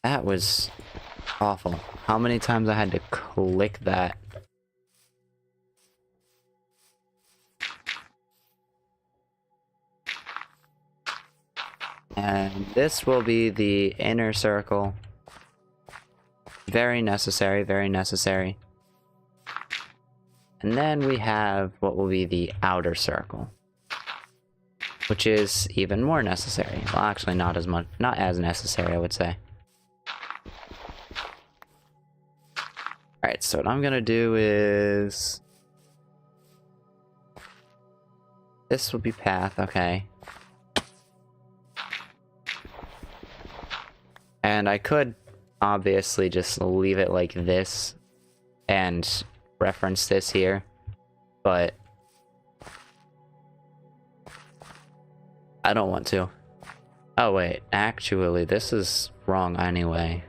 That was awful. How many times I had to click that? And this will be the inner circle. Very necessary, very necessary. And then we have what will be the outer circle, which is even more necessary. Well, actually not as much, not as necessary, I would say. Alright, so what I'm gonna do is... this will be path, okay. And I could obviously just leave it like this and reference this here, but I don't want to. Oh wait, actually this is wrong anyway,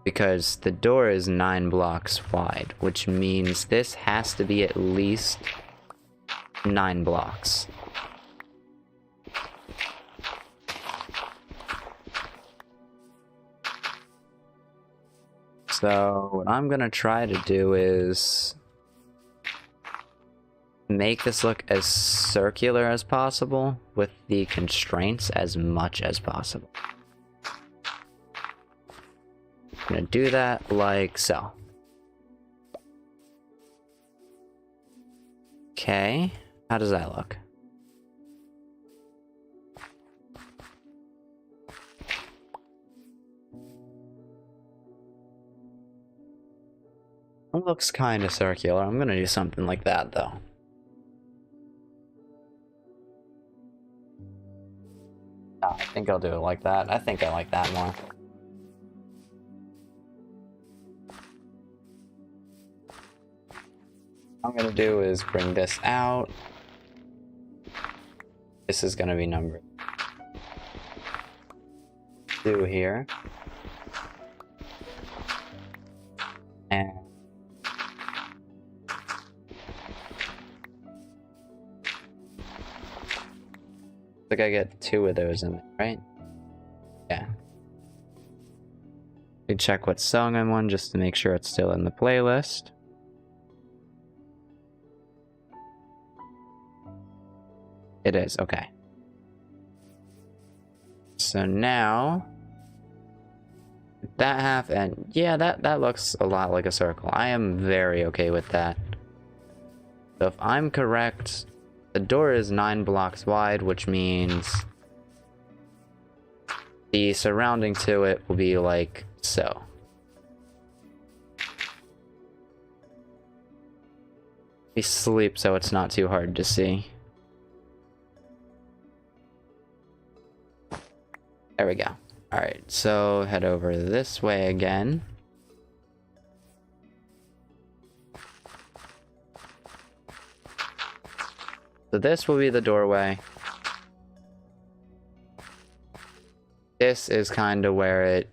because the door is 9 blocks wide, which means this has to be at least 9 blocks. So what I'm gonna try to do is make this look as circular as possible with the constraints as much as possible. I'm gonna do that like so. Okay, how does that look? It looks kind of circular. I'm gonna do something like that though. Oh, I think I'll do it like that. I think I like that more. What I'm gonna do is bring this out. This is gonna be number 2 here. And I think I get 2 of those in there, right? Yeah. We check what song I'm on just to make sure it's still in the playlist. It is, okay. So now that half, and yeah, that looks a lot like a circle. I am very okay with that. So if I'm correct, the door is 9 blocks wide, which means the surrounding to it will be like so. We sleep so it's not too hard to see. There we go. Alright, so head over this way again. So this will be the doorway. This is kind of where it...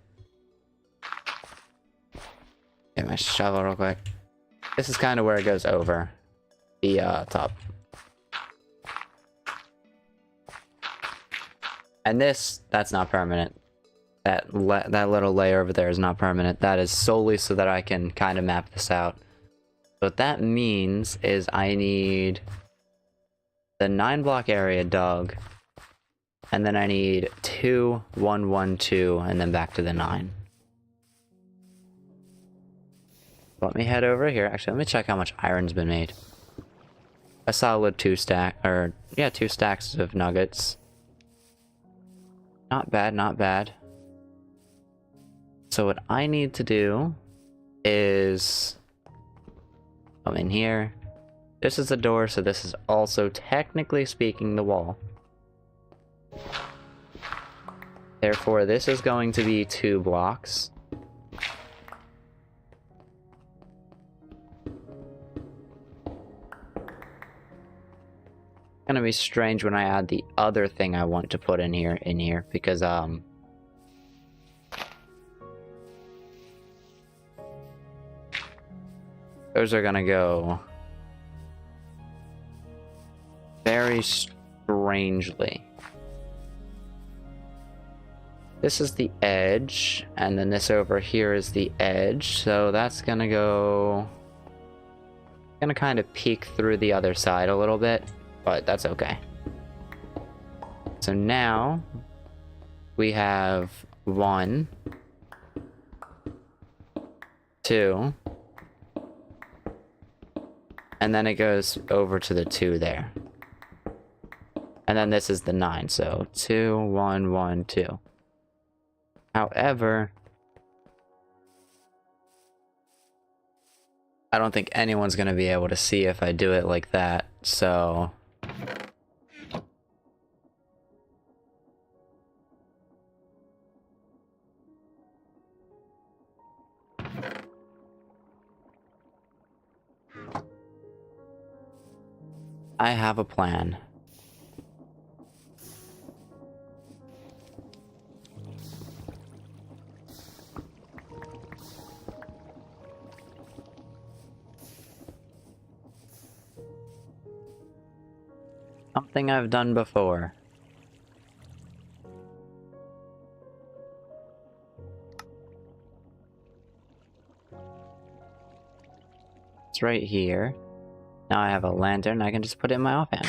Get my shovel real quick. This is kind of where it goes over the top. And that's not permanent. That little layer over there is not permanent. That is solely so that I can kind of map this out. What that means is I need the 9-block area dug, and then I need 2, 1, 1, 2, and then back to the 9. Let me head over here. Actually, let me check how much iron's been made. A solid 2 stacks of nuggets. Not bad, not bad. So what I need to do is come in here. This is the door, so this is also technically speaking the wall. Therefore, this is going to be 2 blocks. Gonna be strange when I add the other thing I want to put in here because those are gonna go very strangely. This is the edge, and then this over here is the edge, so that's gonna kind of peek through the other side a little bit. But that's okay. So now we have 1, 2, and then it goes over to the 2 there. And then this is the 9, so 2, 1, 1, 2. However, I don't think anyone's gonna be able to see if I do it like that, so I have a plan. Something I've done before. It's right here. Now I have a lantern, I can just put it in my offhand.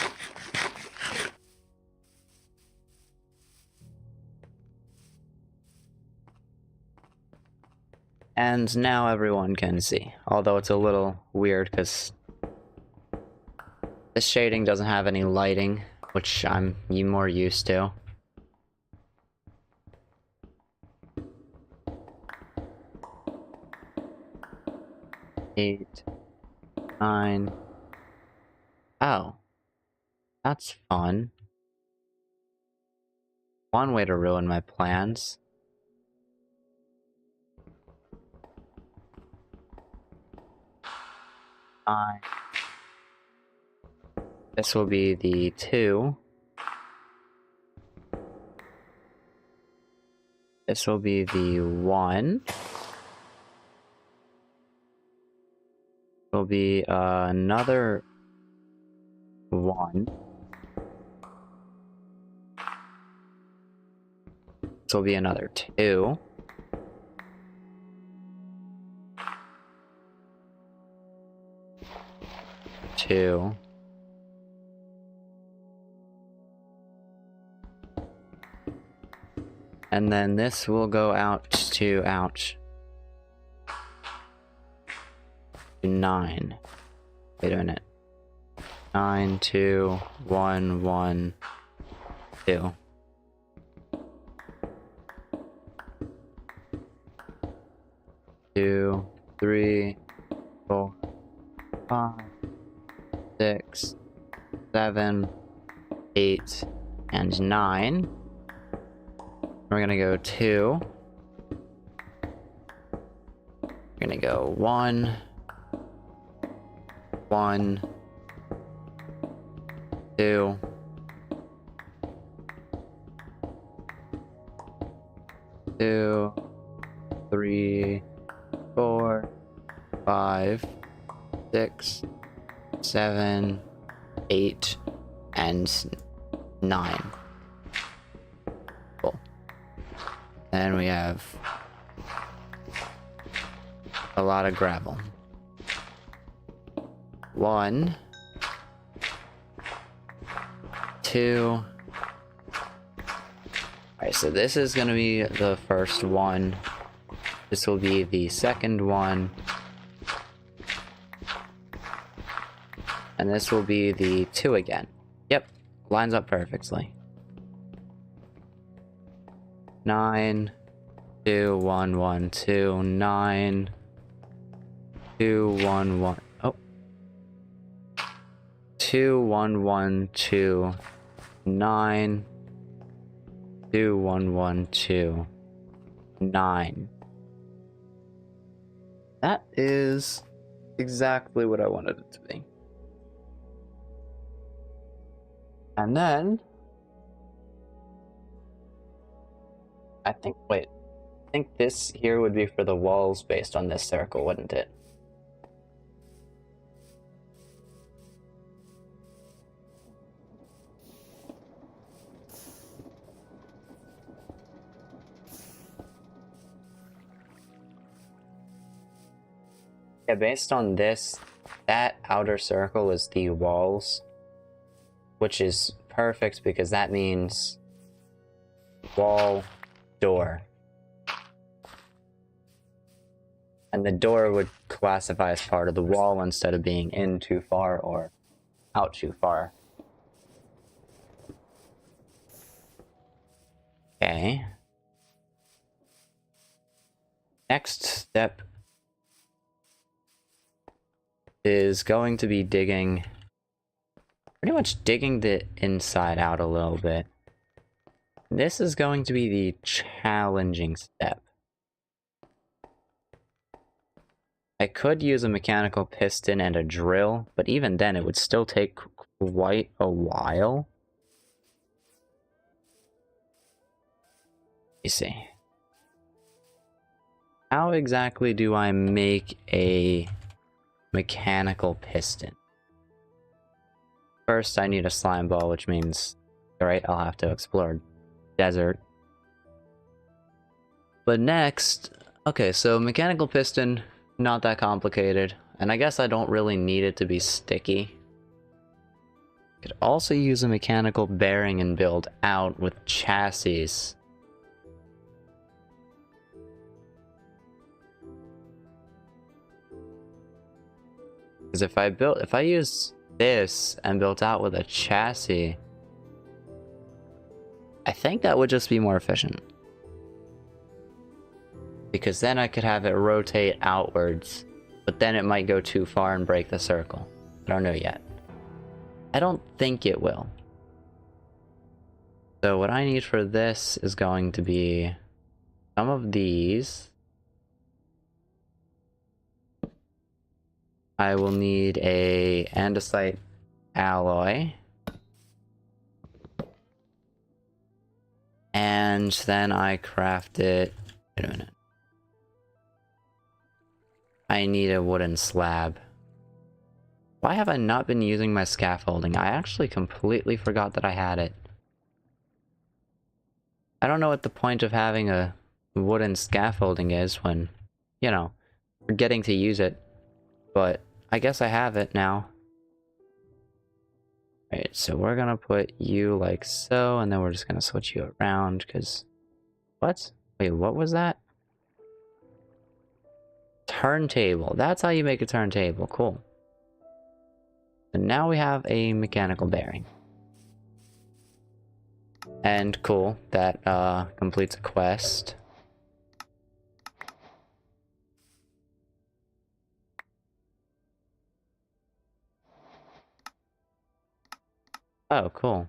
And now everyone can see. Although it's a little weird because this shading doesn't have any lighting, which I'm more used to. Eight, 9. Oh, that's fun. One way to ruin my plans. This will be the 2. This will be the 1. Will be another 1. This will be another 2. Two. And then this will go out to, ouch, 9. Wait a minute. 9, 2, 1, 1, 2. 2, 3, 4, 5, 6, 7, 8, and 9. We're gonna go 2. We're gonna go 1, 1, 2, 2, 3, 4, 5, 6, 7, 8, and 9. And we have a lot of gravel. 1, 2. Alright, so this is gonna be the first one. This will be the second one. And this will be the 2 again. Yep, lines up perfectly. 9, 2, 1, 1, 2, 9, 2, 1, 1. Oh. 2, 1, 1, 2, 9, 2, 1, 1, 2, 9. That is exactly what I wanted it to be. And then I think this here would be for the walls based on this circle, wouldn't it? Yeah, based on this, that outer circle is the walls, which is perfect because that means wall, door. And the door would classify as part of the wall instead of being in too far or out too far. Okay. Next step is going to be digging, pretty much digging the inside out a little bit. This is going to be the challenging step. I could use a mechanical piston and a drill, but even then it would still take quite a while. You see. How exactly do I make a mechanical piston? First, I need a slime ball, which means, alright, I'll have to explore desert. But next, okay, so mechanical piston, not that complicated, and I guess I don't really need it to be sticky. Could also use a mechanical bearing and build out with chassis. Because if I use this and built out with a chassis, I think that would just be more efficient. Because then I could have it rotate outwards, but then it might go too far and break the circle. I don't know yet. I don't think it will. So what I need for this is going to be some of these. I will need a andesite alloy. And then I craft it. Wait a minute. I need a wooden slab. Why have I not been using my scaffolding? I actually completely forgot that I had it. I don't know what the point of having a wooden scaffolding is when, you know, forgetting to use it. But I guess I have it now. Alright, so we're gonna put you like so, and then we're just gonna switch you around, because... What? Wait, what was that? Turntable. That's how you make a turntable. Cool. And now we have a mechanical bearing. And cool, that completes a quest. Oh, cool.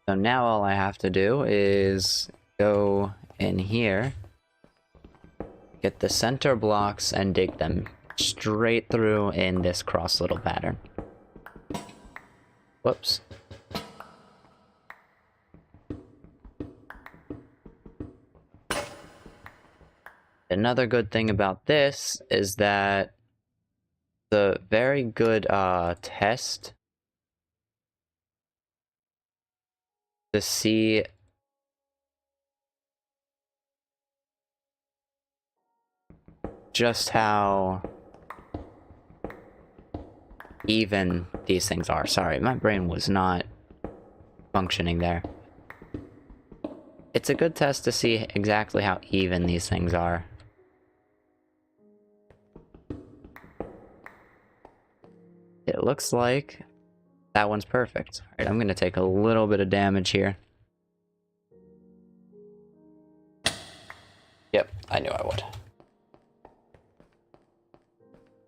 So now all I have to do is go in here, get the center blocks, and dig them straight through in this cross little pattern. Whoops. Another good thing about this is that the very good test to see just how even these things are. Sorry, my brain was not functioning there. It's a good test to see exactly how even these things are. It looks like that one's perfect. Alright, I'm gonna take a little bit of damage here. Yep, I knew I would.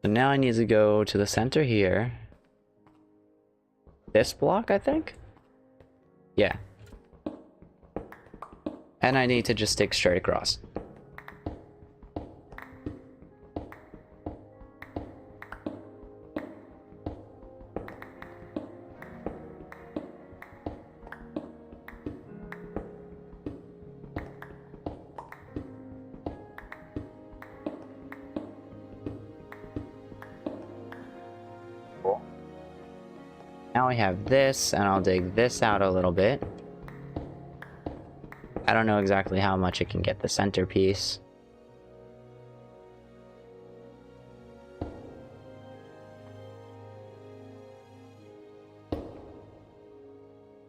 So now I need to go to the center here. This block, I think? Yeah. And I need to just stick straight across. Now we have this, and I'll dig this out a little bit. I don't know exactly how much it can get the centerpiece.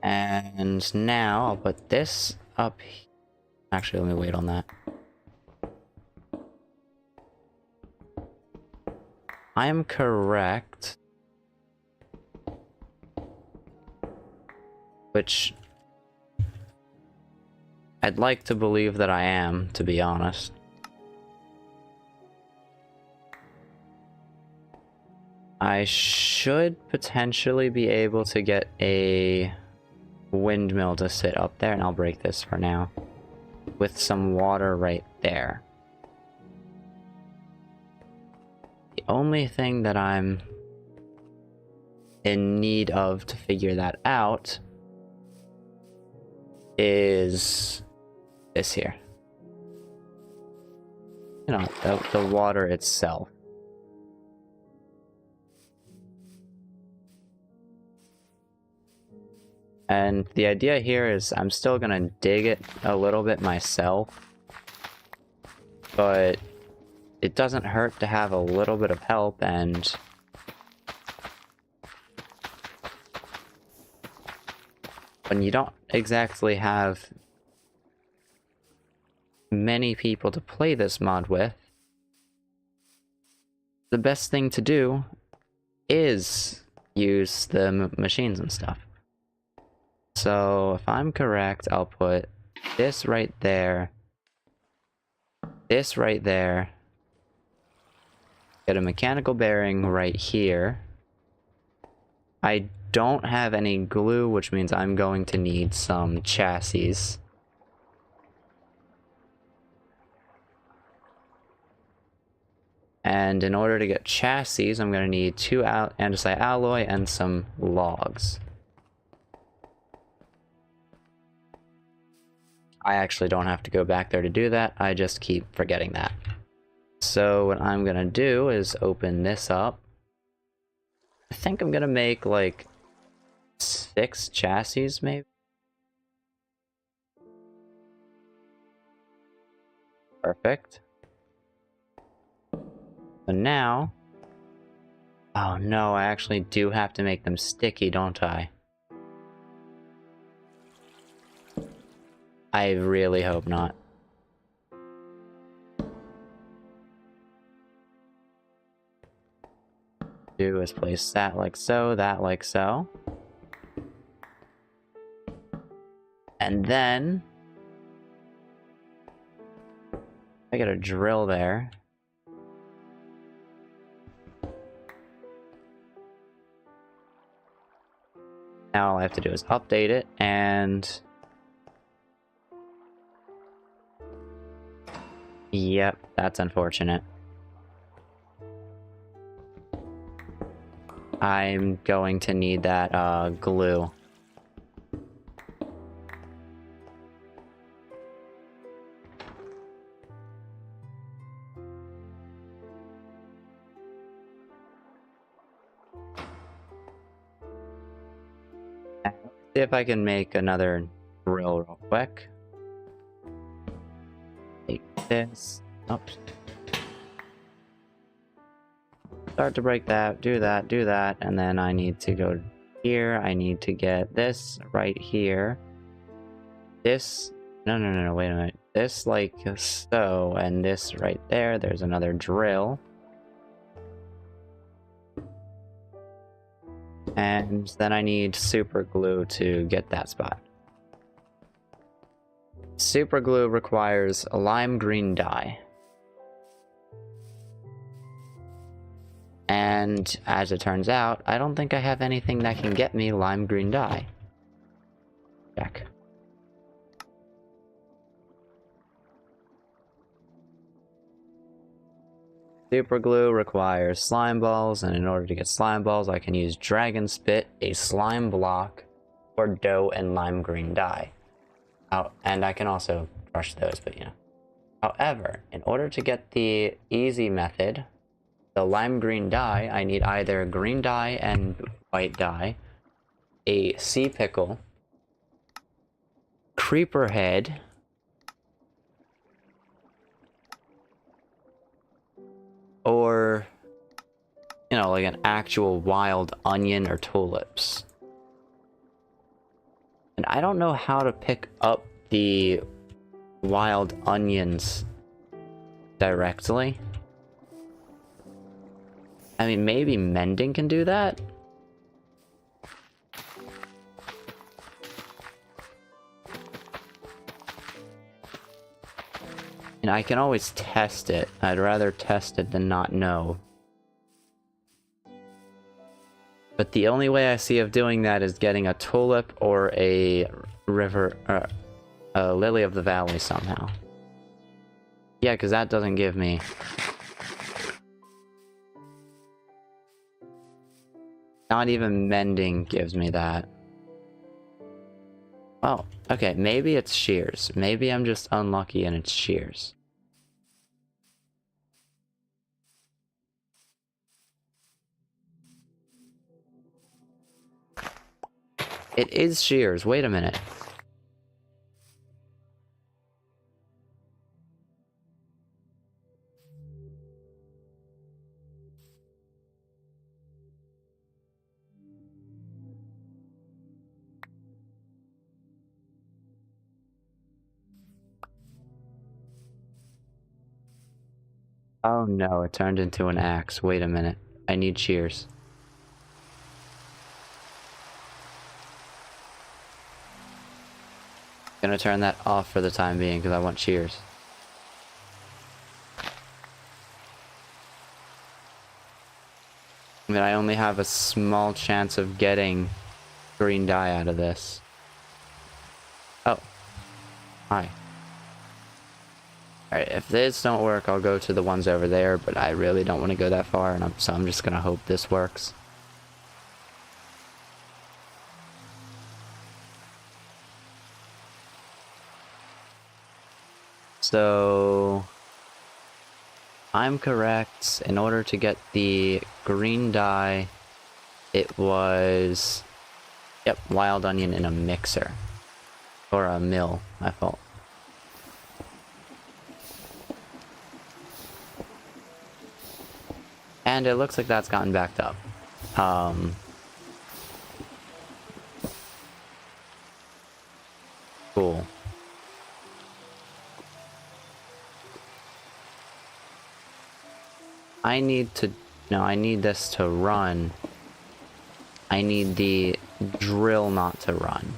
And now I'll put this up. Actually, let me wait on that. I am correct. Which I'd like to believe that I am, to be honest. I should potentially be able to get a windmill to sit up there, and I'll break this for now, with some water right there. The only thing that I'm in need of to figure that out is this here. You know, the water itself. And the idea here is I'm still gonna dig it a little bit myself, but it doesn't hurt to have a little bit of help. And when you don't exactly have many people to play this mod with, the best thing to do is use the machines and stuff. So if I'm correct, I'll put this right there, this right there, get a mechanical bearing right here. I don't have any glue, which means I'm going to need some chassis. And in order to get chassis, I'm going to need 2 andesite alloy and some logs. I actually don't have to go back there to do that, I just keep forgetting that. So what I'm going to do is open this up. I think I'm going to make like 6 chassis, maybe? Perfect. So now... Oh no, I actually do have to make them sticky, don't I? I really hope not. Do is place that like so, that like so. And then... I got a drill there. Now all I have to do is update it, and... Yep, that's unfortunate. I'm going to need that, glue. See if I can make another drill real quick. Take this. Oops. Start to break that, do that, and then I need to go here. I need to get this right here. This, no, wait a minute. This like so, and this right there. There's another drill. And then I need super glue to get that spot. Super glue requires a lime green dye. And as it turns out, I don't think I have anything that can get me lime green dye. Check. Super glue requires slime balls, and in order to get slime balls, I can use dragon spit, a slime block, or dough and lime green dye. And I can also crush those, but you know. However, in order to get the easy method, the lime green dye, I need either green dye and white dye, a sea pickle, creeper head, or, you know, like an actual wild onion or tulips. And I don't know how to pick up the wild onions directly. I mean, maybe mending can do that? And I can always test it. I'd rather test it than not know. But the only way I see of doing that is getting a tulip or a lily of the valley somehow. Yeah, because that doesn't give me... Not even mending gives me that. Oh, okay, maybe it's shears. Maybe I'm just unlucky and it's shears. It is shears. Wait a minute. Oh no, it turned into an axe. Wait a minute. I need shears. Gonna turn that off for the time being because I want shears. I mean, I only have a small chance of getting green dye out of this. Oh. Hi. Alright, if this don't work, I'll go to the ones over there, but I really don't want to go that far, and so I'm just gonna hope this works. So... I'm correct. In order to get the green dye, it was... Yep, wild onion in a mixer. Or a mill, my fault. And it looks like that's gotten backed up. Cool. I need to... No, I need this to run. I need the drill not to run.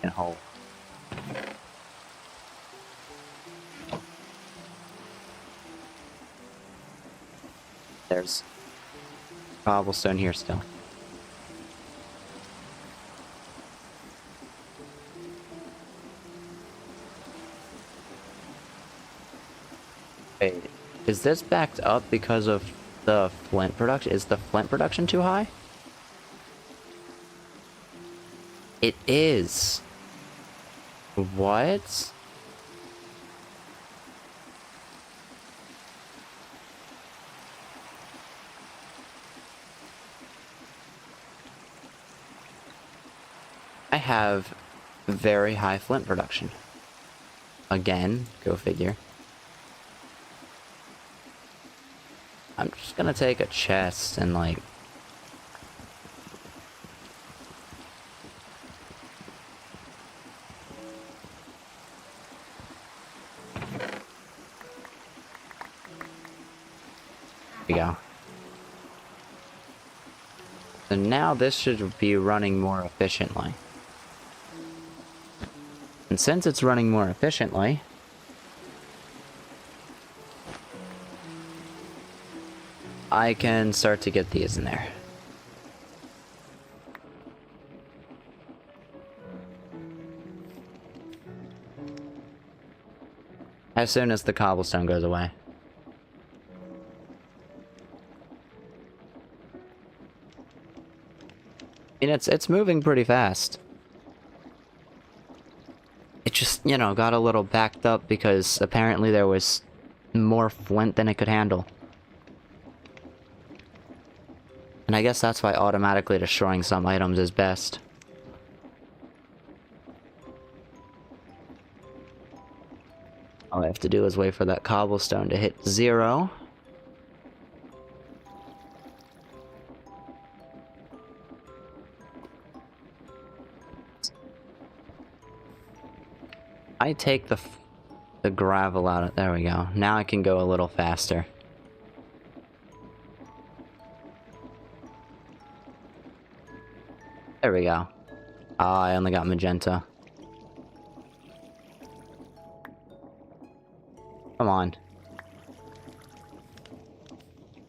And hold. There's cobblestone here still. Wait, is this backed up because of the flint production? Is the flint production too high? It is. What? I have very high flint production. Again, go figure. I'm just gonna take a chest and like... There we go. So now this should be running more efficiently. And since it's running more efficiently, I can start to get these in there. As soon as the cobblestone goes away. I mean, it's moving pretty fast. It just, you know, got a little backed up because apparently there was more flint than it could handle. And I guess that's why automatically destroying some items is best. All I have to do is wait for that cobblestone to hit 0. I take the gravel out of... There we go. Now I can go a little faster. There we go. Ah, I only got magenta. Come on.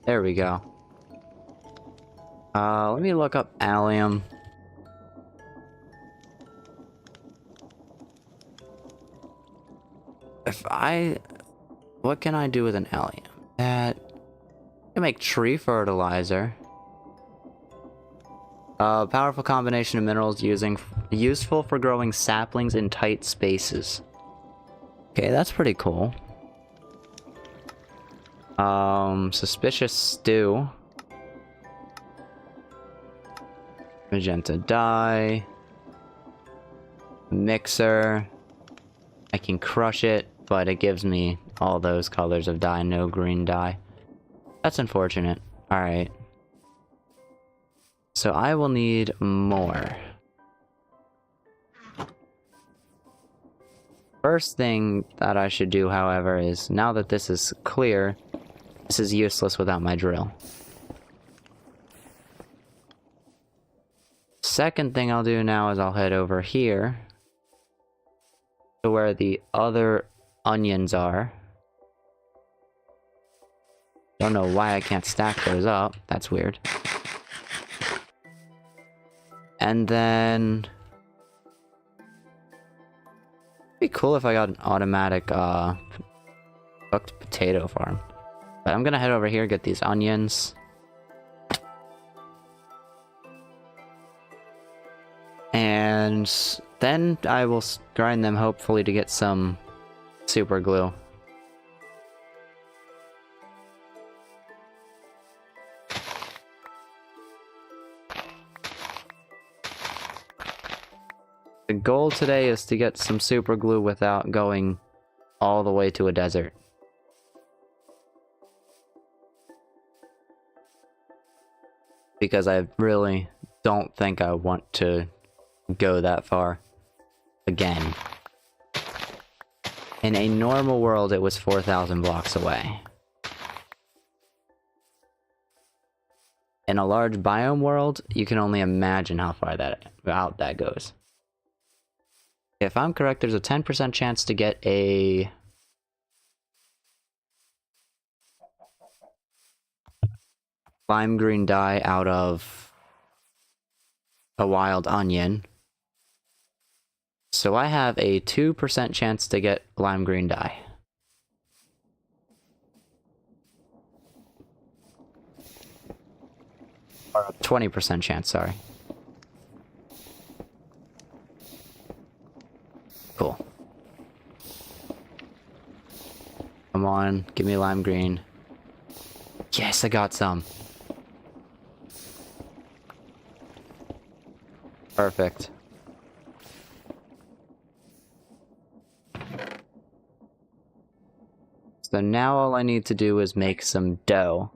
There we go. Let me look up allium. What can I do with an allium? I can make tree fertilizer. Powerful combination of minerals useful for growing saplings in tight spaces. Okay, that's pretty cool. Suspicious stew. Magenta dye. Mixer. I can crush it, but it gives me all those colors of dye, no green dye. That's unfortunate. Alright. So I will need more. First thing that I should do, however, is now that this is clear, this is useless without my drill. Second thing I'll do now is I'll head over here to where the other onions are. Don't know why I can't stack those up. That's weird. And then... It'd be cool if I got an automatic cooked potato farm. But I'm gonna head over here, get these onions. And then I will grind them, hopefully, to get some super glue. The goal today is to get some super glue without going all the way to a desert. Because I really don't think I want to go that far again. In a normal world, it was 4,000 blocks away. In a large biome world, you can only imagine how far out that goes. If I'm correct, there's a 10% chance to get a... lime green dye out of a wild onion. So I have a 2% chance to get lime green dye. Or a 20% chance, sorry. Cool. Come on, give me lime green. Yes, I got some. Perfect. So now all I need to do is make some dough.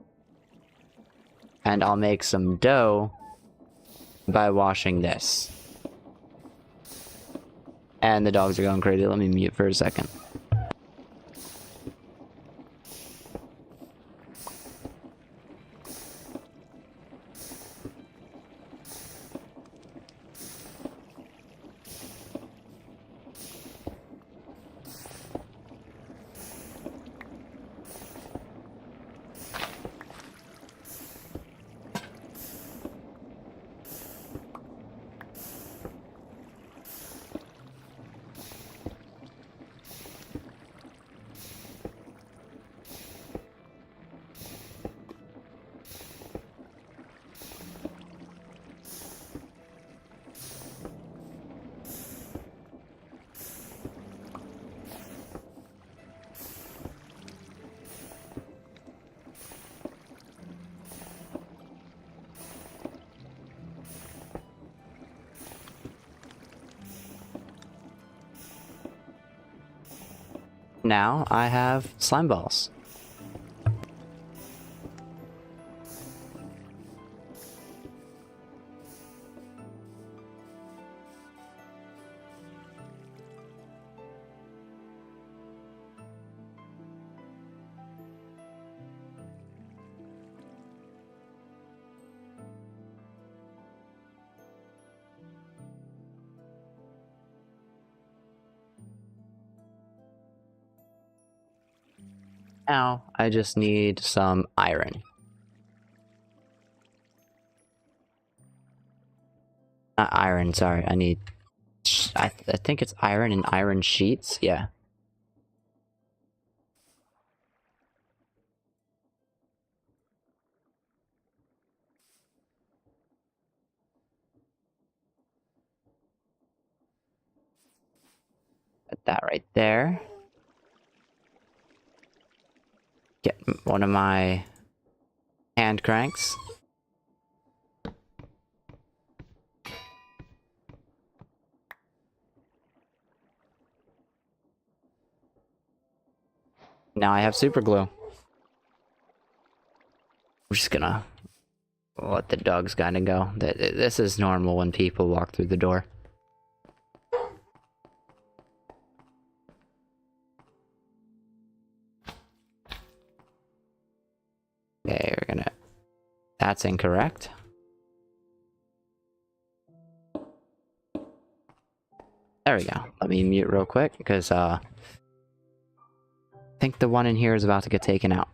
And I'll make some dough by washing this. And the dogs are going crazy. Let me mute for a second. Now I have slime balls. Now I just need some iron. Not iron, sorry. I need... I think it's iron and iron sheets. Yeah. Put that right there. Get one of my hand cranks. Now I have super glue. I'm just gonna let the dogs kinda go. This is normal when people walk through the door. Okay, we're gonna... That's incorrect. There we go. Let me mute real quick, because, I think the one in here is about to get taken out.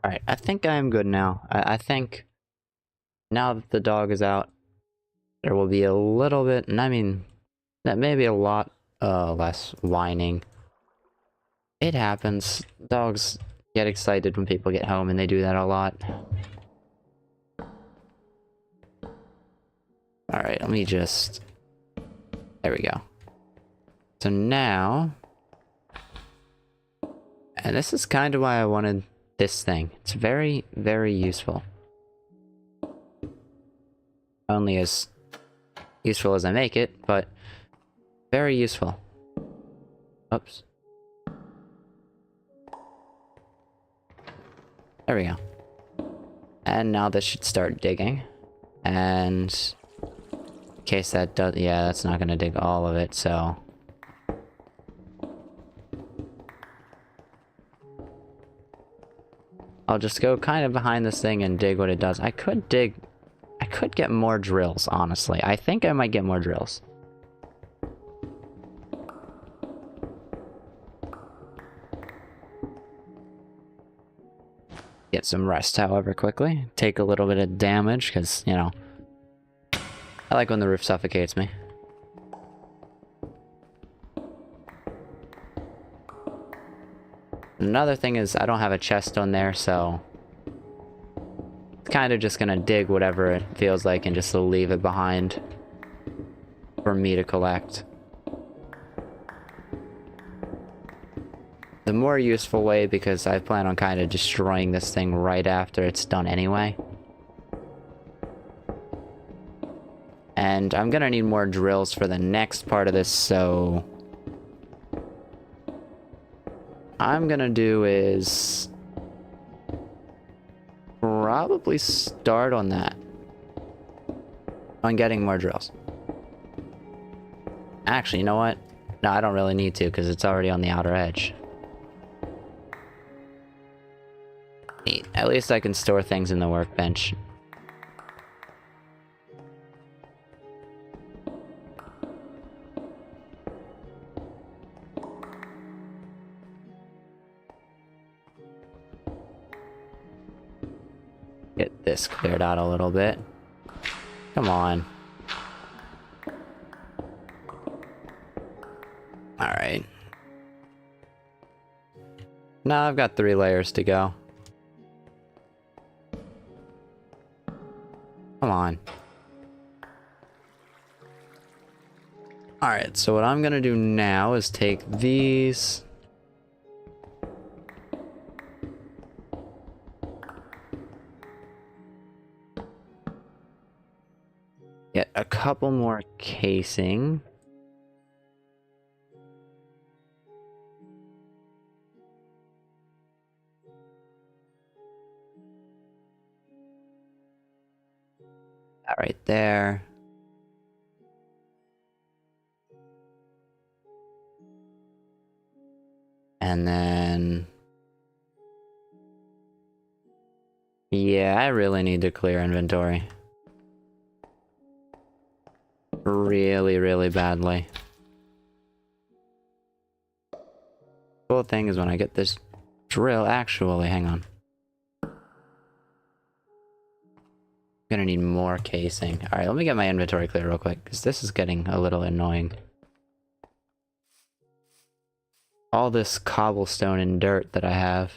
Alright, I think I am good now. I think now that the dog is out, there will be a little bit, and I mean, that may be a lot less whining. It happens. Dogs get excited when people get home, and they do that a lot. Alright, let me just... There we go. So now... And this is kind of why I wanted this thing. It's very, very useful. Only as useful as I make it, but very useful. Oops. There we go. And now this should start digging. And in case that does, yeah, that's not gonna dig all of it, so. I'll just go kind of behind this thing and dig what it does. I could get more drills, honestly. I think I might get more drills. Get some rest, however, quickly. Take a little bit of damage, because, you know, I like when the roof suffocates me. Another thing is, I don't have a chest on there, so... It's kind of just gonna dig whatever it feels like and just leave it behind for me to collect. The more useful way, because I plan on kind of destroying this thing right after it's done anyway. And I'm gonna need more drills for the next part of this, so... I'm gonna do is... probably start on that. On getting more drills. Actually, you know what? No, I don't really need to, because it's already on the outer edge. Neat. At least I can store things in the workbench. Get this cleared out a little bit. Come on. Alright. Now I've got 3 layers to go. Come on. Alright, so what I'm gonna do now is take these... Get a couple more casing. That right there. And then... Yeah, I really need to clear inventory. Really, really badly. Cool thing is when I get this drill, actually, hang on. Gonna need more casing. Alright, let me get my inventory clear real quick, because this is getting a little annoying. All this cobblestone and dirt that I have.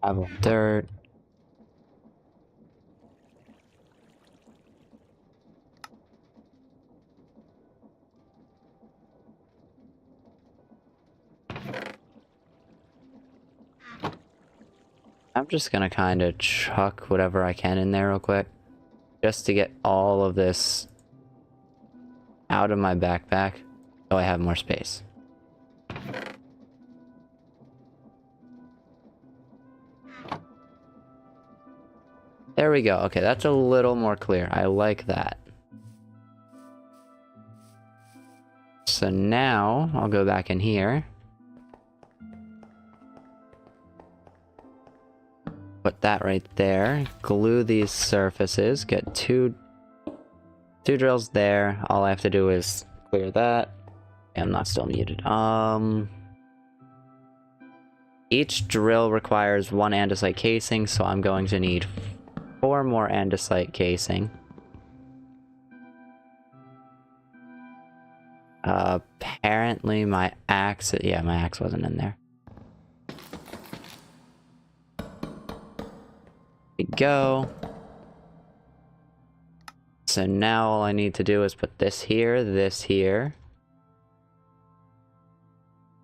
Gravel, dirt. I'm just gonna kind of chuck whatever I can in there real quick. Just to get all of this out of my backpack, so I have more space. There we go. Okay, that's a little more clear. I like that. So now, I'll go back in here. Put that right there. Glue these surfaces. Get two drills there. All I have to do is clear that. I'm not still muted. Each drill requires 1 andesite casing, so I'm going to need 4 more andesite casing. Apparently my axe... Yeah, my axe wasn't in there. There we go. So now all I need to do is put this here.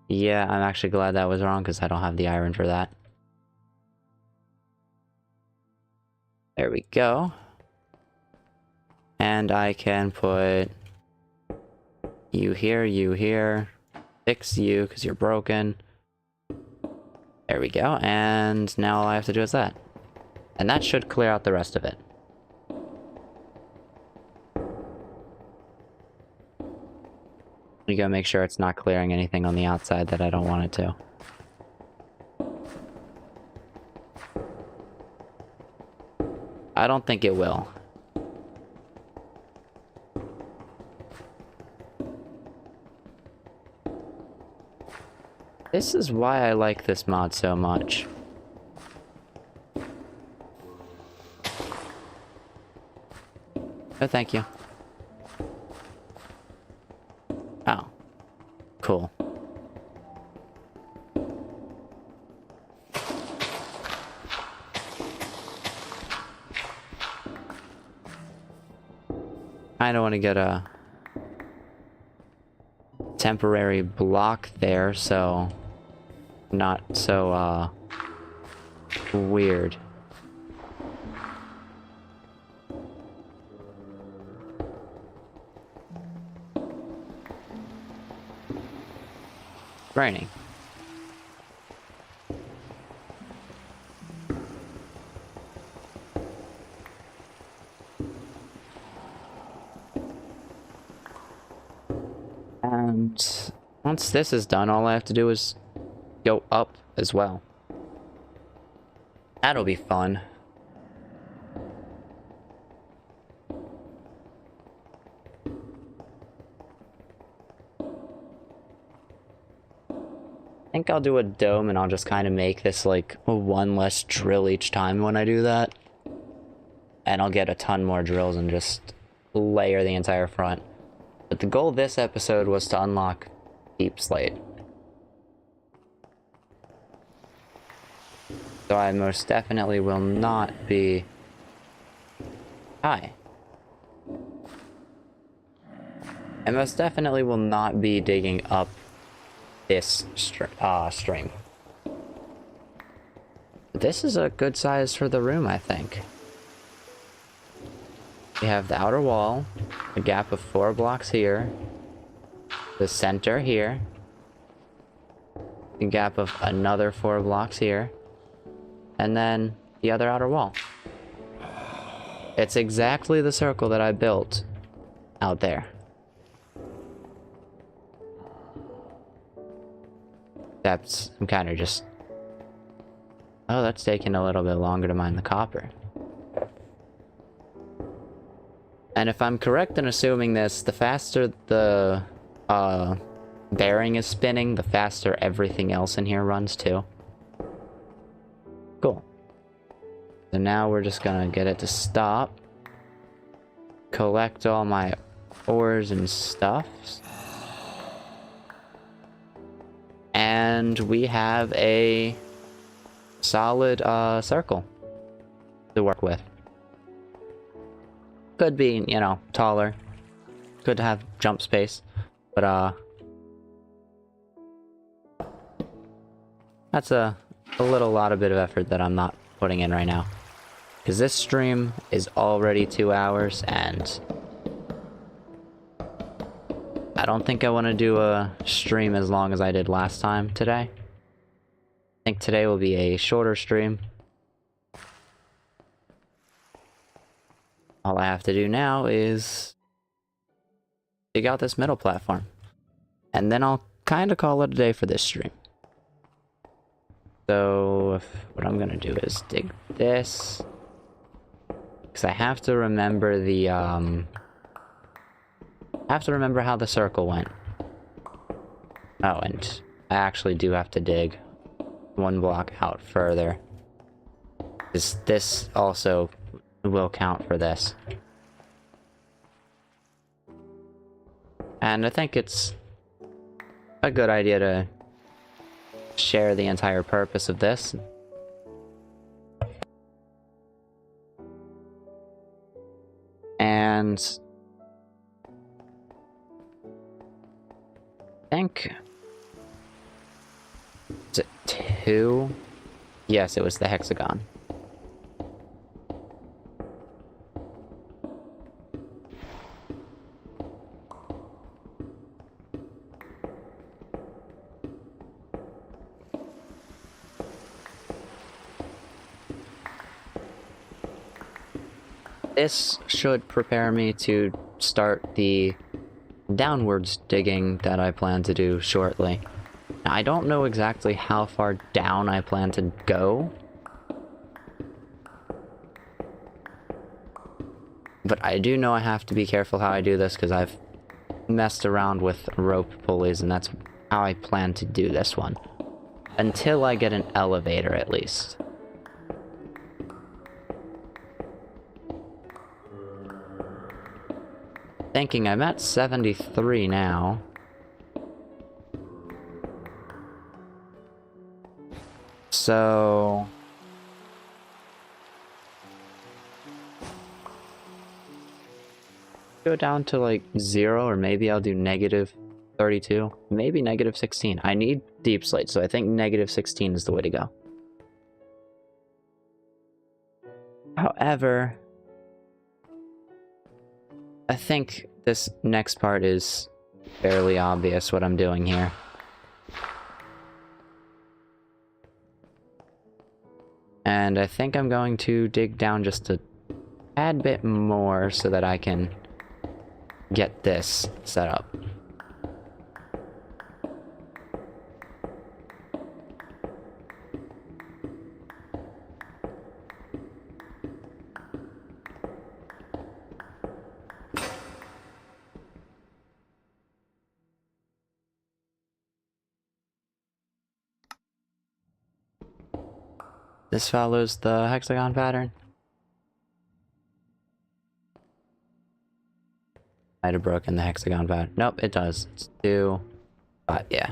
Yeah, I'm actually glad that was wrong because I don't have the iron for that. There we go. And I can put you here, fix you because you're broken. There we go, and now all I have to do is that. And that should clear out the rest of it. You gotta make sure it's not clearing anything on the outside that I don't want it to. I don't think it will. This is why I like this mod so much. Oh, thank you. Oh. Cool. I don't want to get a temporary block there, so not so weird. Raining. And once this is done, all I have to do is go up as well. That'll be fun. I think I'll do a dome and I'll just kind of make this like 1 less drill each time when I do that. And I'll get a ton more drills and just layer the entire front. But the goal this episode was to unlock Deep Slate. So I most definitely will not be... Hi. I most definitely will not be digging up this stream. This is a good size for the room, I think. We have the outer wall, a gap of 4 blocks here, the center here, a gap of another 4 blocks here, and then the other outer wall. It's exactly the circle that I built out there. I'm kind of just... Oh, that's taking a little bit longer to mine the copper. And if I'm correct in assuming this, the faster the bearing is spinning, the faster everything else in here runs too. Cool. So now we're just gonna get it to stop. Collect all my ores and stuff. And we have a solid circle to work with. Could be, you know, taller. Could have jump space. But that's a lot of bit of effort that I'm not putting in right now. Because this stream is already 2 hours and I don't think I want to do a stream as long as I did last time today. I think today will be a shorter stream. All I have to do now is dig out this middle platform. And then I'll kind of call it a day for this stream. So what I'm going to do is dig this. Because I have to remember the... have to remember how the circle went. Oh, and I actually do have to dig one block out further. This also will count for this. And I think it's a good idea to share the entire purpose of this. And I think, is it 2? Yes, it was the hexagon. This should prepare me to start the downwards digging that I plan to do shortly. Now, I don't know exactly how far down I plan to go, but I do know I have to be careful how I do this because I've messed around with rope pulleys, and that's how I plan to do this one. Until I get an elevator, at least. Thinking I'm at 73 now. So... go down to like 0, or maybe I'll do negative 32. Maybe negative 16. I need deep slate, so I think negative 16 is the way to go. However, I think this next part is fairly obvious what I'm doing here. And I think I'm going to dig down just a tad bit more so that I can get this set up. This follows the hexagon pattern. Might have broken the hexagon pattern. Nope, it does. It's 2, 5, yeah.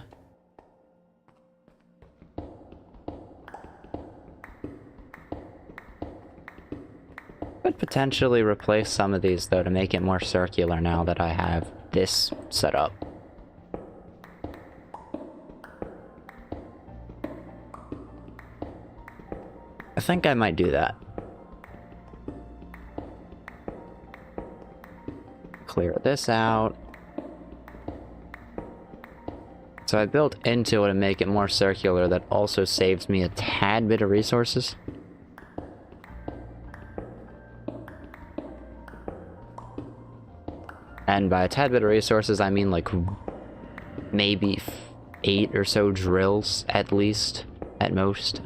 Could potentially replace some of these though to make it more circular now that I have this set up. I think I might do that. Clear this out. So I built into it to make it more circular. That also saves me a tad bit of resources. And by a tad bit of resources, I mean like maybe 8 or so drills at least, at most.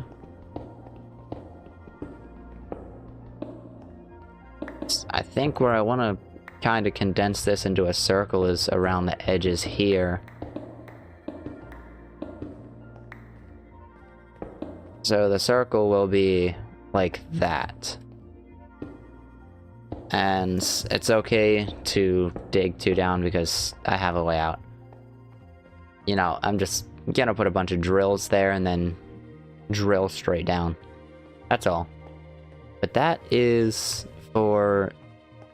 I think where I want to kind of condense this into a circle is around the edges here. So the circle will be like that. And it's okay to dig 2 down because I have a way out. You know, I'm just gonna put a bunch of drills there and then drill straight down. That's all. But that is for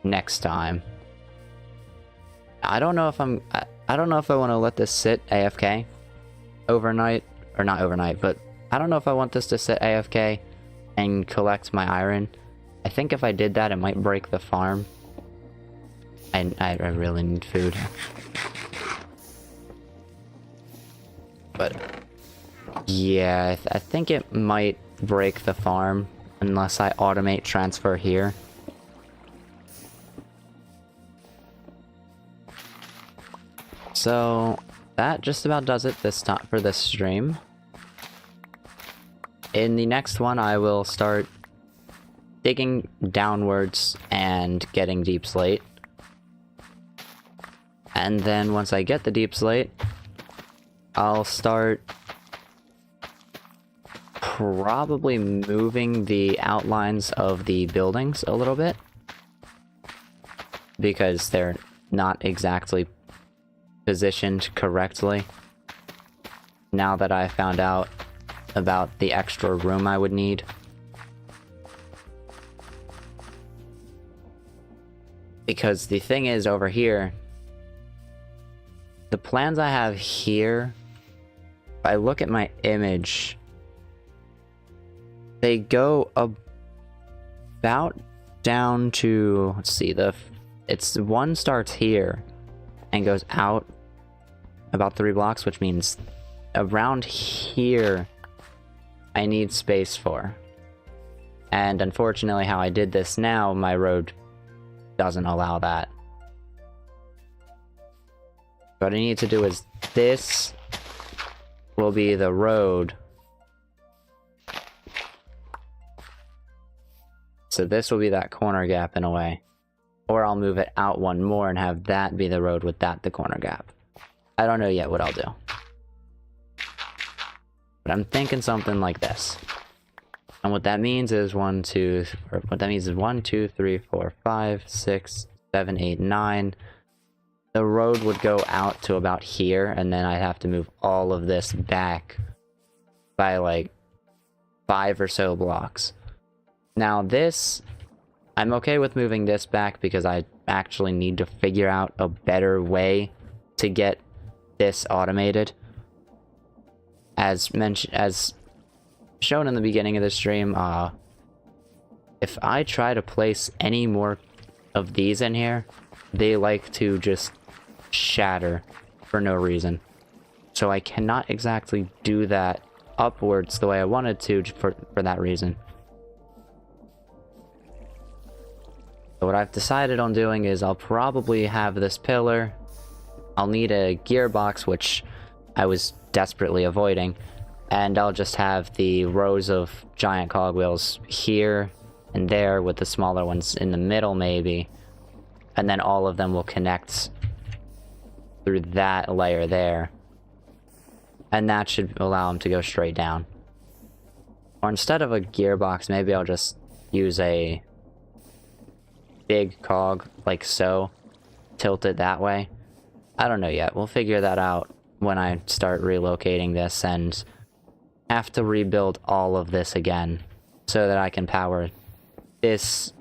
next time. I don't know if I don't know if I want to let this sit AFK overnight, or not overnight, but I don't know if I want this to sit AFK and collect my iron. I think if I did that, it might break the farm. I really need food. But yeah, I think it might break the farm unless I automate transfer here. So that just about does it this time for this stream. In the next one, I will start digging downwards and getting deep slate. And then once I get the deep slate, I'll start probably moving the outlines of the buildings a little bit, because they're not exactly positioned correctly now that I found out about the extra room I would need. Because the thing is, over here, the plans I have here, if I look at my image, they go about down to, let's see, one starts here and goes out about 3 blocks, which means around here I need space for. And unfortunately, how I did this now, my road doesn't allow that. What I need to do is, this will be the road. So this will be that corner gap in a way. Or I'll move it out one more and have that be the road with that the corner gap. I don't know yet what I'll do. But I'm thinking something like this. And what that means is 1, 2, 3, 4, 5, 6, 7, 8, 9. The road would go out to about here, and then I'd have to move all of this back by like 5 or so blocks. Now this, I'm okay with moving this back because I actually need to figure out a better way to get this automated. As shown in the beginning of the stream, if I try to place any more of these in here, they like to just shatter for no reason. So I cannot exactly do that upwards the way I wanted to for that reason. So what I've decided on doing is I'll probably have this pillar. I'll need a gearbox, which I was desperately avoiding. And I'll just have the rows of giant cogwheels here and there, with the smaller ones in the middle maybe. And then all of them will connect through that layer there. And that should allow them to go straight down. Or instead of a gearbox, maybe I'll just use a big cog, like so. Tilt it that way. I don't know yet. We'll figure that out when I start relocating this and have to rebuild all of this again so that I can power this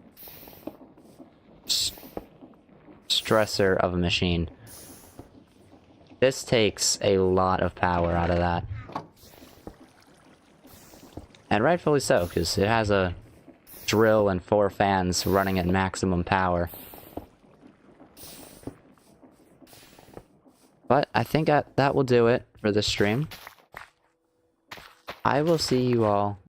stressor of a machine. This takes a lot of power out of that. And rightfully so, because it has a drill and 4 fans running at maximum power. But I think that will do it for this stream. I will see you all